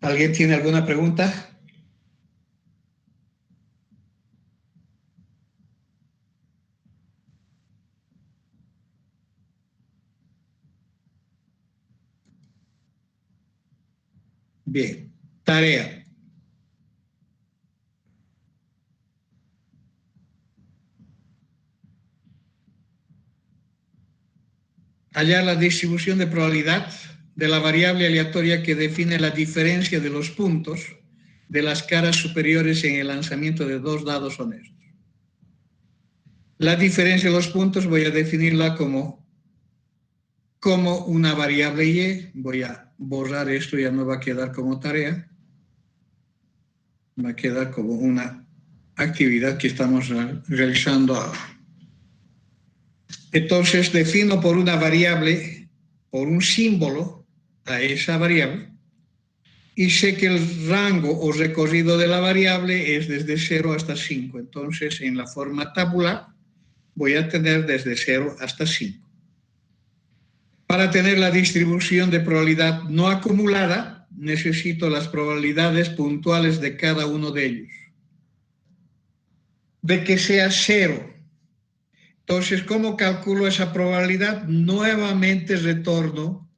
[SPEAKER 1] ¿Alguien tiene alguna pregunta? Bien, tarea. Hallar la distribución de probabilidad de la variable aleatoria que define la diferencia de los puntos de las caras superiores en el lanzamiento de dos dados honestos. La diferencia de los puntos voy a definirla como una variable y. Voy a borrar esto, ya no va a quedar como tarea. Va a quedar como una actividad que estamos realizando ahora. Entonces defino por una variable, por un símbolo a esa variable, y sé que el rango o recorrido de la variable es desde 0 hasta 5. Entonces, en la forma tabular, voy a tener desde 0 hasta 5. Para tener la distribución de probabilidad no acumulada, necesito las probabilidades puntuales de cada uno de ellos. De que sea 0. Entonces, ¿cómo calculo esa probabilidad? Nuevamente retorno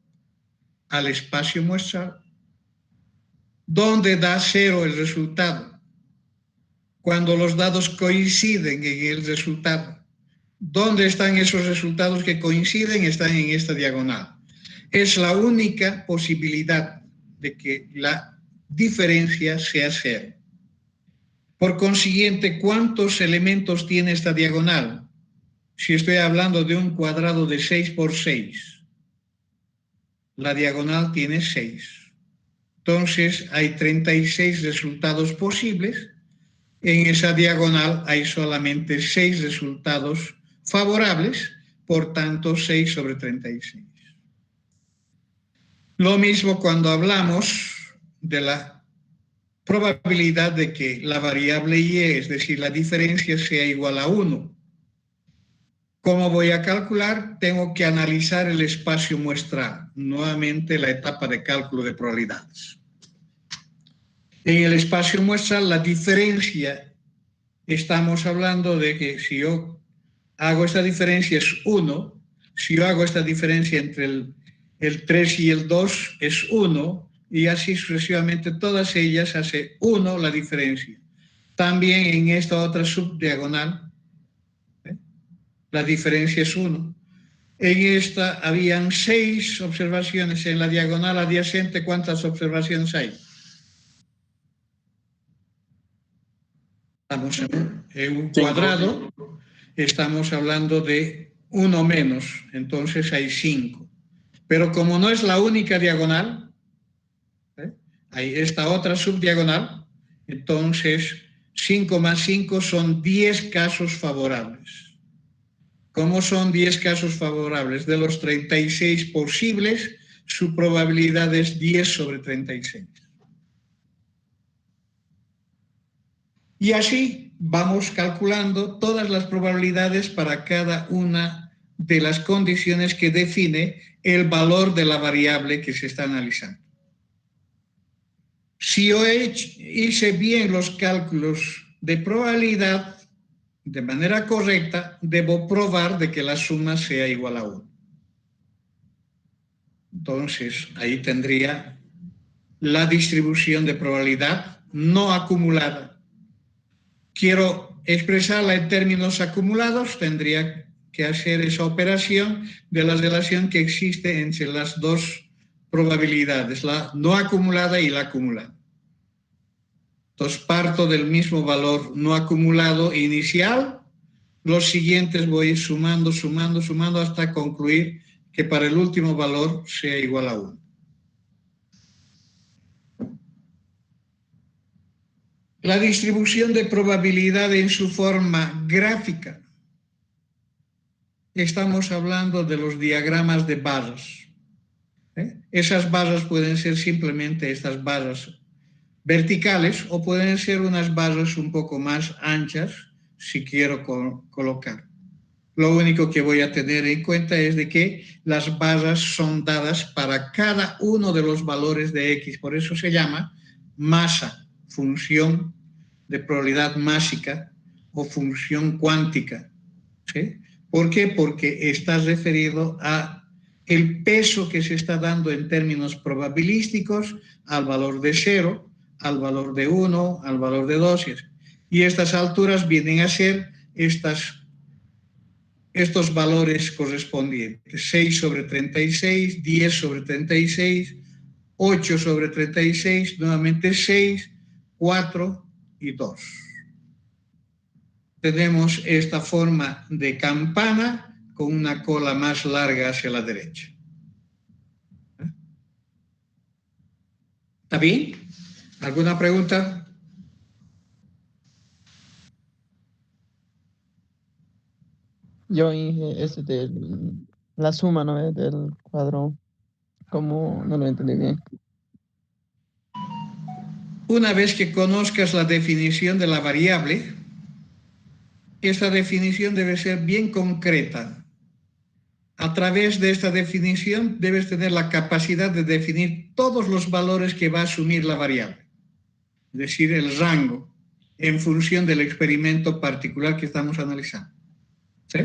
[SPEAKER 1] al espacio muestral, donde da 0 el resultado. Cuando los dados coinciden en el resultado. ¿Dónde están esos resultados que coinciden? Están en esta diagonal. Es la única posibilidad de que la diferencia sea 0. Por consiguiente, ¿cuántos elementos tiene esta diagonal? Si estoy hablando de un cuadrado de 6 por 6, la diagonal tiene 6. Entonces, hay 36 resultados posibles. En esa diagonal hay solamente 6 resultados favorables, por tanto, 6 sobre 36. Lo mismo cuando hablamos de la probabilidad de que la variable y, es decir, la diferencia sea igual a 1. ¿Cómo voy a calcular? Tengo que analizar el espacio muestral, nuevamente la etapa de cálculo de probabilidades. En el espacio muestral, la diferencia, estamos hablando de que si yo hago esta diferencia es 1, si yo hago esta diferencia entre el 3 y el 2 es 1, y así sucesivamente, todas ellas hace 1 la diferencia. También en esta otra subdiagonal, la diferencia es 1. En esta habían 6 observaciones. En la diagonal adyacente, ¿cuántas observaciones hay? Estamos en un cuadrado. Estamos hablando de 1 menos. Entonces hay 5. Pero como no es la única diagonal, hay esta otra subdiagonal, entonces 5 más 5 son 10 casos favorables. ¿Cómo son 10 casos favorables? De los 36 posibles, su probabilidad es 10 sobre 36. Y así vamos calculando todas las probabilidades para cada una de las condiciones que define el valor de la variable que se está analizando. Si yo hice bien los cálculos de probabilidad de manera correcta, debo probar de que la suma sea igual a 1. Entonces, ahí tendría la distribución de probabilidad no acumulada. Quiero expresarla en términos acumulados, tendría que hacer esa operación de la relación que existe entre las dos probabilidades, la no acumulada y la acumulada. Entonces parto del mismo valor no acumulado inicial, los siguientes voy sumando hasta concluir que para el último valor sea igual a 1. La distribución de probabilidad en su forma gráfica. Estamos hablando de los diagramas de barras. Esas barras pueden ser simplemente estas barras verticales o pueden ser unas barras un poco más anchas si quiero colocar. Lo único que voy a tener en cuenta es de que las barras son dadas para cada uno de los valores de X. Por eso se llama masa, función de probabilidad másica o función cuántica. ¿Sí? ¿Por qué? Porque está referido a el peso que se está dando en términos probabilísticos al valor de 0, al valor de 1, al valor de 2. Y estas alturas vienen a ser estos valores correspondientes. 6 sobre 36, 10 sobre 36, 8 sobre 36, nuevamente 6, 4 y 2. Tenemos esta forma de campana con una cola más larga hacia la derecha. ¿Está bien? ¿Alguna pregunta?
[SPEAKER 3] Yo la suma, ¿no? Del cuadro, como no lo entendí bien.
[SPEAKER 1] Una vez que conozcas la definición de la variable, esta definición debe ser bien concreta. A través de esta definición debes tener la capacidad de definir todos los valores que va a asumir la variable, es decir, el rango, en función del experimento particular que estamos analizando. ¿Sí?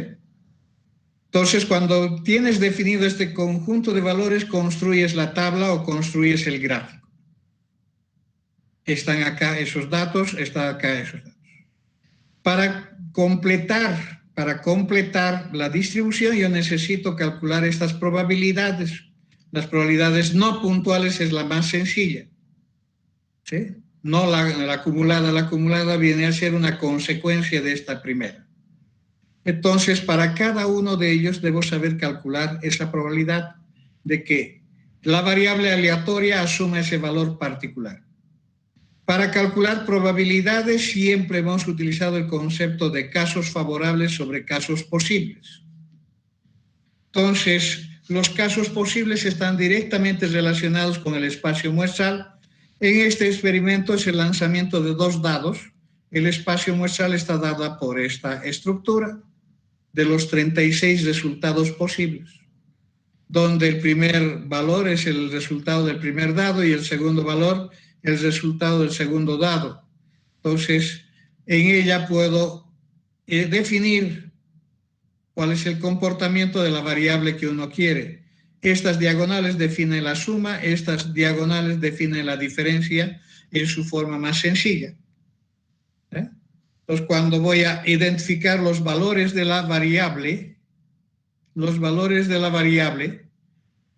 [SPEAKER 1] Entonces, cuando tienes definido este conjunto de valores, construyes la tabla o construyes el gráfico. Están acá esos datos, están acá esos datos. Para completar la distribución, yo necesito calcular estas probabilidades. Las probabilidades no puntuales es la más sencilla. ¿Sí? No la acumulada. La acumulada viene a ser una consecuencia de esta primera. Entonces, para cada uno de ellos debo saber calcular esa probabilidad de que la variable aleatoria asuma ese valor particular. Para calcular probabilidades siempre hemos utilizado el concepto de casos favorables sobre casos posibles. Entonces, los casos posibles están directamente relacionados con el espacio muestral. En este experimento es el lanzamiento de 2 dados. El espacio muestral está dado por esta estructura de los 36 resultados posibles, donde el primer valor es el resultado del primer dado y el segundo valor el resultado del segundo dado. Entonces, en ella puedo definir cuál es el comportamiento de la variable que uno quiere. Estas diagonales definen la suma, estas diagonales definen la diferencia en su forma más sencilla. Entonces, cuando voy a identificar los valores de la variable,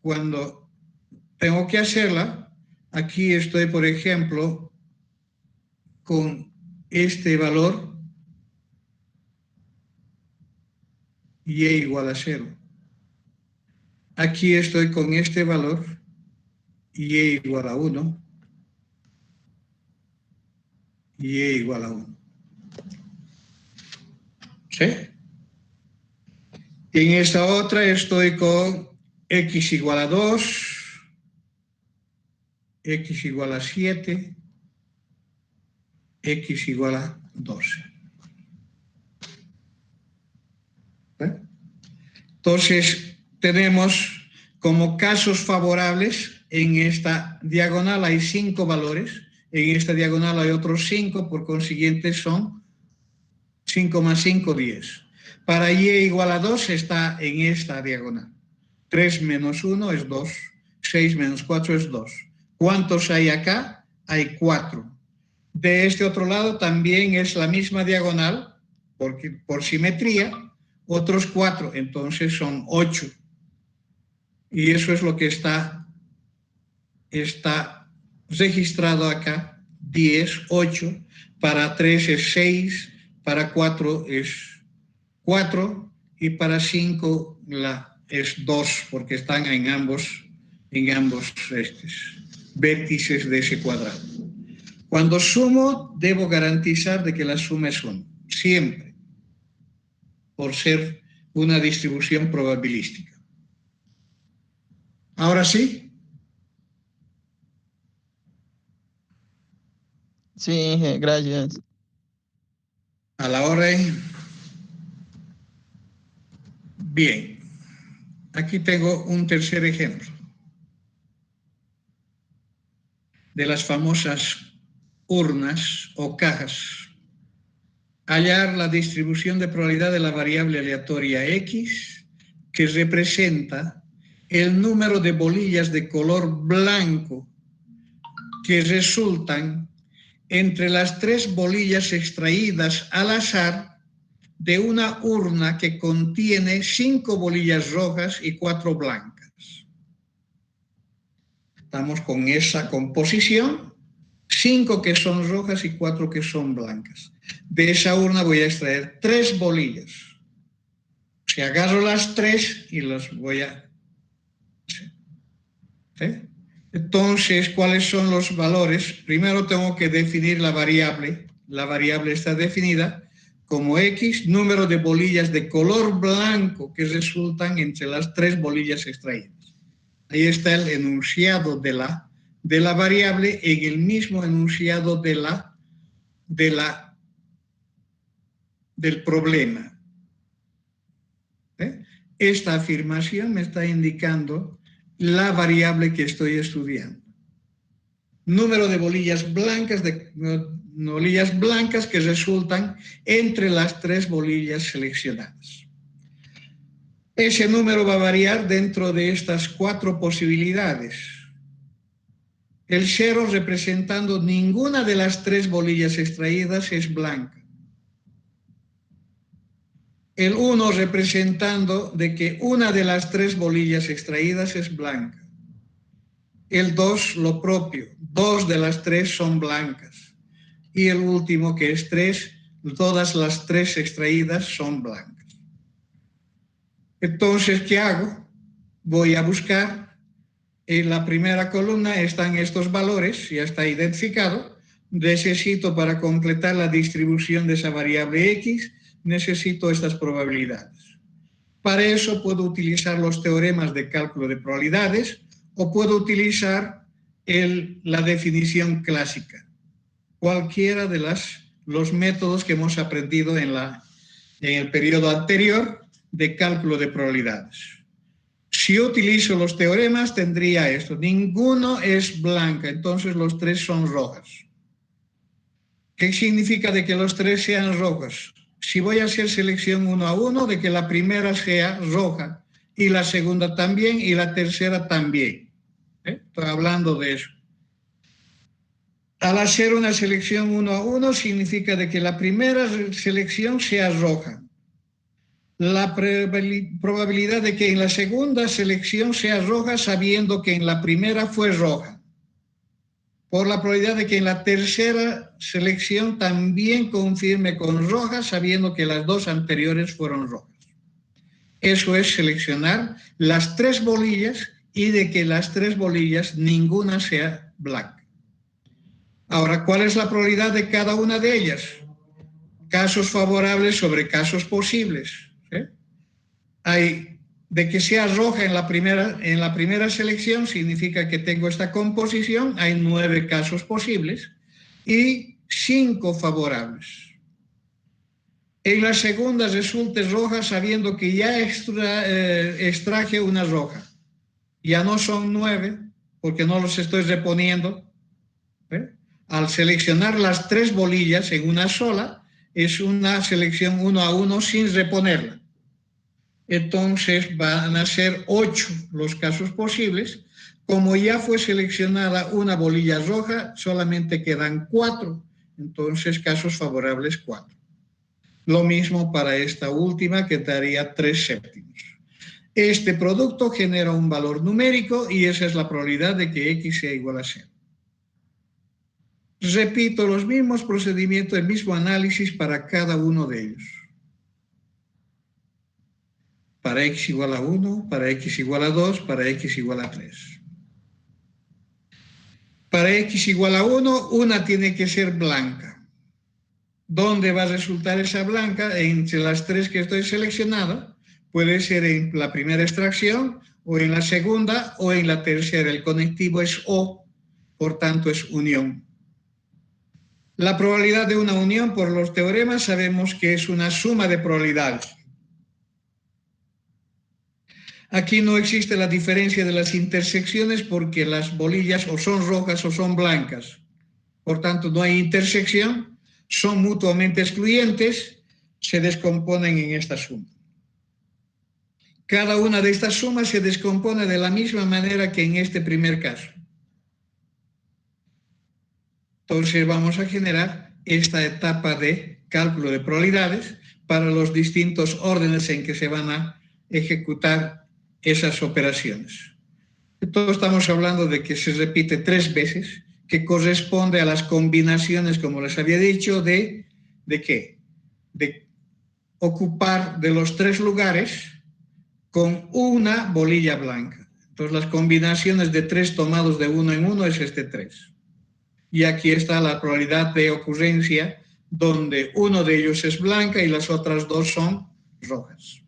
[SPEAKER 1] cuando tengo que hacerla, aquí estoy, por ejemplo, con este valor y igual a 0. Aquí estoy con este valor y igual a 1 y igual a 1. ¿Sí? En esta otra estoy con x igual a 2, x igual a 7, x igual a 12. Entonces, tenemos como casos favorables en esta diagonal hay 5 valores, en esta diagonal hay otros 5, por consiguiente son 5 más 5, 10. Para y igual a 2 está en esta diagonal. 3 menos 1 es 2, 6 menos 4 es 2. ¿Cuántos hay acá? Hay 4. De este otro lado también es la misma diagonal, porque por simetría, otros 4, entonces son 8. Y eso es lo que está registrado acá, 10, 8, para 3 es 6, para 4 es 4 y para 5 es 2, porque están en ambos vértices de ese cuadrado. Cuando sumo, debo garantizar de que la suma es 1, siempre, por ser una distribución probabilística. ¿Ahora sí?
[SPEAKER 3] Sí, gracias.
[SPEAKER 1] A la orden. Bien. Aquí tengo un tercer ejemplo de las famosas urnas o cajas. Hallar la distribución de probabilidad de la variable aleatoria X, que representa el número de bolillas de color blanco que resultan entre las 3 bolillas extraídas al azar de una urna que contiene 5 bolillas rojas y 4 blancas. Estamos con esa composición, 5 que son rojas y 4 que son blancas. De esa urna voy a extraer 3 bolillas. Si agarro las 3 y las voy a... ¿Sí? Entonces, ¿cuáles son los valores? Primero tengo que definir la variable. La variable está definida como X, número de bolillas de color blanco que resultan entre las 3 bolillas extraídas. Ahí está el enunciado de la variable en el mismo enunciado del problema. Esta afirmación me está indicando la variable que estoy estudiando. Número de bolillas blancas que resultan entre las 3 bolillas seleccionadas. Ese número va a variar dentro de estas 4 posibilidades. El 0 representando ninguna de las 3 bolillas extraídas es blanca. El 1 representando de que una de las 3 bolillas extraídas es blanca. El 2 lo propio, 2 de las 3 son blancas. Y el último, que es 3, todas las 3 extraídas son blancas. Entonces, ¿qué hago? Voy a buscar, en la primera columna están estos valores, ya está identificado. Necesito, para completar la distribución de esa variable X, necesito estas probabilidades. Para eso puedo utilizar los teoremas de cálculo de probabilidades o puedo utilizar la definición clásica. Cualquiera de los métodos que hemos aprendido en el periodo anterior de cálculo de probabilidades. Si utilizo los teoremas tendría esto. Ninguno es blanca, entonces los 3 son rojas. ¿Qué significa de que los 3 sean rojas? Si voy a hacer selección 1 a 1, de que la primera sea roja, y la segunda también, y la tercera también. Estoy hablando de eso. Al hacer una selección 1 a 1, significa de que la primera selección sea roja. La probabilidad de que en la segunda selección sea roja, sabiendo que en la primera fue roja. Por la probabilidad de que en la tercera selección también confirme con roja, sabiendo que las 2 anteriores fueron rojas. Eso es seleccionar las 3 bolillas y de que las 3 bolillas ninguna sea blanca. Ahora, ¿cuál es la probabilidad de cada una de ellas? Casos favorables sobre casos posibles. ¿Sí? Hay de que sea roja en la primera selección, significa que tengo esta composición, hay 9 casos posibles y 5 favorables. En la segunda resulte roja sabiendo que ya extraje una roja. Ya no son 9 porque no los estoy reponiendo. Al seleccionar las 3 bolillas en una sola, es una selección 1 a 1 sin reponerla. Entonces van a ser 8 los casos posibles. Como ya fue seleccionada una bolilla roja, solamente quedan 4. Entonces, casos favorables 4. Lo mismo para esta última, que daría 3 séptimos. Este producto genera un valor numérico y esa es la probabilidad de que X sea igual a 0. Repito los mismos procedimientos, el mismo análisis para cada uno de ellos. Para X igual a 1, para X igual a 2, para X igual a 3. Para X igual a 1, una tiene que ser blanca. ¿Dónde va a resultar esa blanca? Entre las 3 que estoy seleccionando. Puede ser en la primera extracción, o en la segunda, o en la tercera. El conectivo es O, por tanto es unión. La probabilidad de una unión por los teoremas sabemos que es una suma de probabilidades. Aquí no existe la diferencia de las intersecciones porque las bolillas o son rojas o son blancas. Por tanto, no hay intersección, son mutuamente excluyentes, se descomponen en esta suma. Cada una de estas sumas se descompone de la misma manera que en este primer caso. Entonces vamos a generar esta etapa de cálculo de probabilidades para los distintos órdenes en que se van a ejecutar esas operaciones. Entonces estamos hablando de que se repite 3 veces, que corresponde a las combinaciones, como les había dicho, ¿de qué? De ocupar de los 3 lugares con una bolilla blanca. Entonces las combinaciones de 3 tomados de 1 en 1 es este 3. Y aquí está la probabilidad de ocurrencia donde uno de ellos es blanca y las otras 2 son rojas,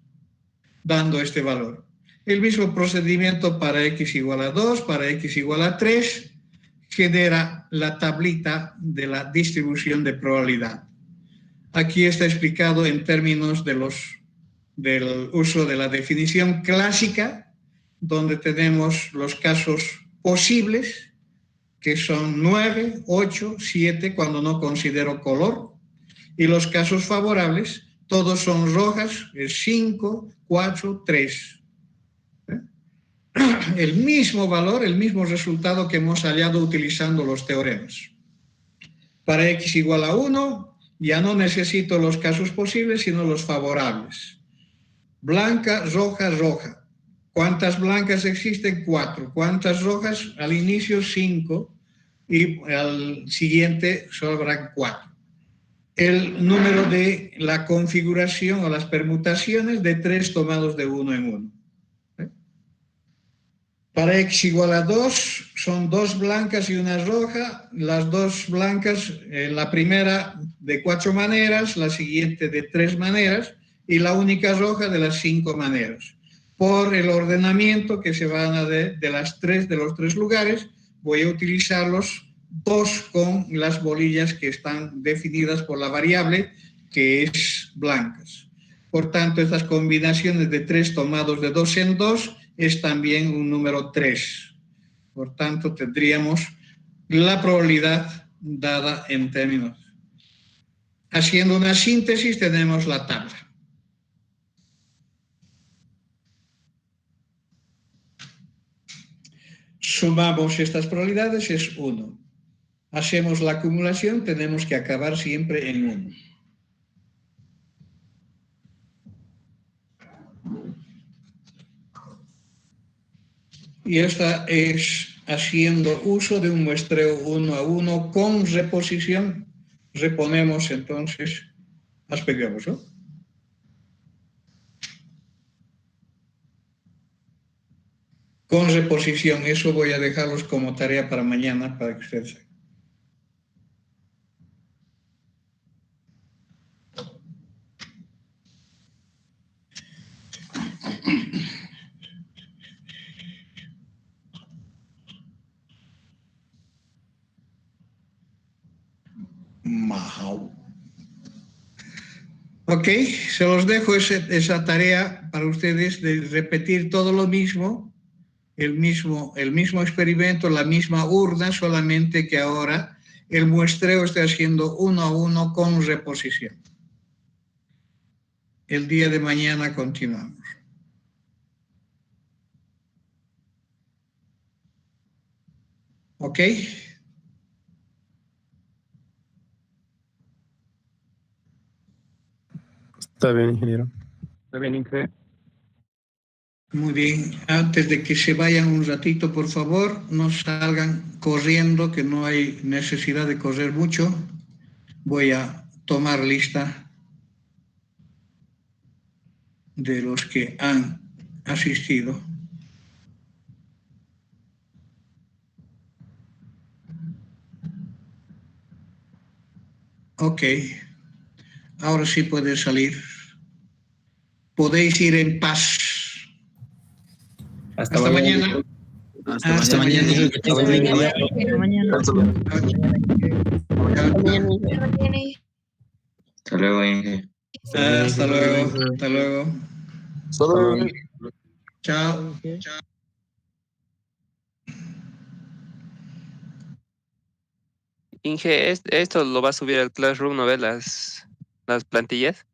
[SPEAKER 1] dando este valor. El mismo procedimiento para X igual a 2, para X igual a 3, genera la tablita de la distribución de probabilidad. Aquí está explicado en términos del uso de la definición clásica, donde tenemos los casos posibles, que son 9, 8, 7, cuando no considero color, y los casos favorables, todos son rojas, es 5, 4, 3. El mismo valor, el mismo resultado que hemos hallado utilizando los teoremas. Para X igual a 1, ya no necesito los casos posibles, sino los favorables. Blanca, roja, roja. ¿Cuántas blancas existen? 4. ¿Cuántas rojas? Al inicio 5 y al siguiente sobran 4. El número de la configuración o las permutaciones de 3 tomados de 1 en 1. Para X igual a 2 son 2 blancas y una roja. Las 2 blancas, la primera de 4 maneras, la siguiente de 3 maneras y la única roja de las 5 maneras. Por el ordenamiento que se van a de los 3 lugares, voy a utilizarlos 2 con las bolillas que están definidas por la variable que es blancas. Por tanto, estas combinaciones de 3 tomados de 2 en 2 es también un número 3. Por tanto, tendríamos la probabilidad dada en términos. Haciendo una síntesis, tenemos la tabla. Sumamos estas probabilidades, es 1. Hacemos la acumulación, tenemos que acabar siempre en 1. Y esta es haciendo uso de un muestreo 1 a 1 con reposición. Reponemos entonces, aspegamos, ¿no? Con reposición, eso voy a dejarlos como tarea para mañana para que ustedes sepan. Ok, se los dejo esa tarea para ustedes de repetir todo lo mismo, el mismo experimento, la misma urna, solamente que ahora el muestreo está haciendo 1 a 1 con reposición. El día de mañana continuamos. ¿Ok?
[SPEAKER 7] Está bien, ingeniero.
[SPEAKER 2] Está bien, Inge.
[SPEAKER 1] Muy bien. Antes de que se vayan un ratito, por favor, no salgan corriendo, que no hay necesidad de correr mucho. Voy a tomar lista de los que han asistido. Ok. Ahora sí puede salir. Podéis ir en paz. Hasta mañana. Hasta mañana.
[SPEAKER 5] Hasta luego, Inge.
[SPEAKER 1] Hasta luego. Hasta luego.
[SPEAKER 7] Solo
[SPEAKER 1] Chao.
[SPEAKER 8] Inge, esto lo va a subir al Classroom, ¿no ves? Las plantillas.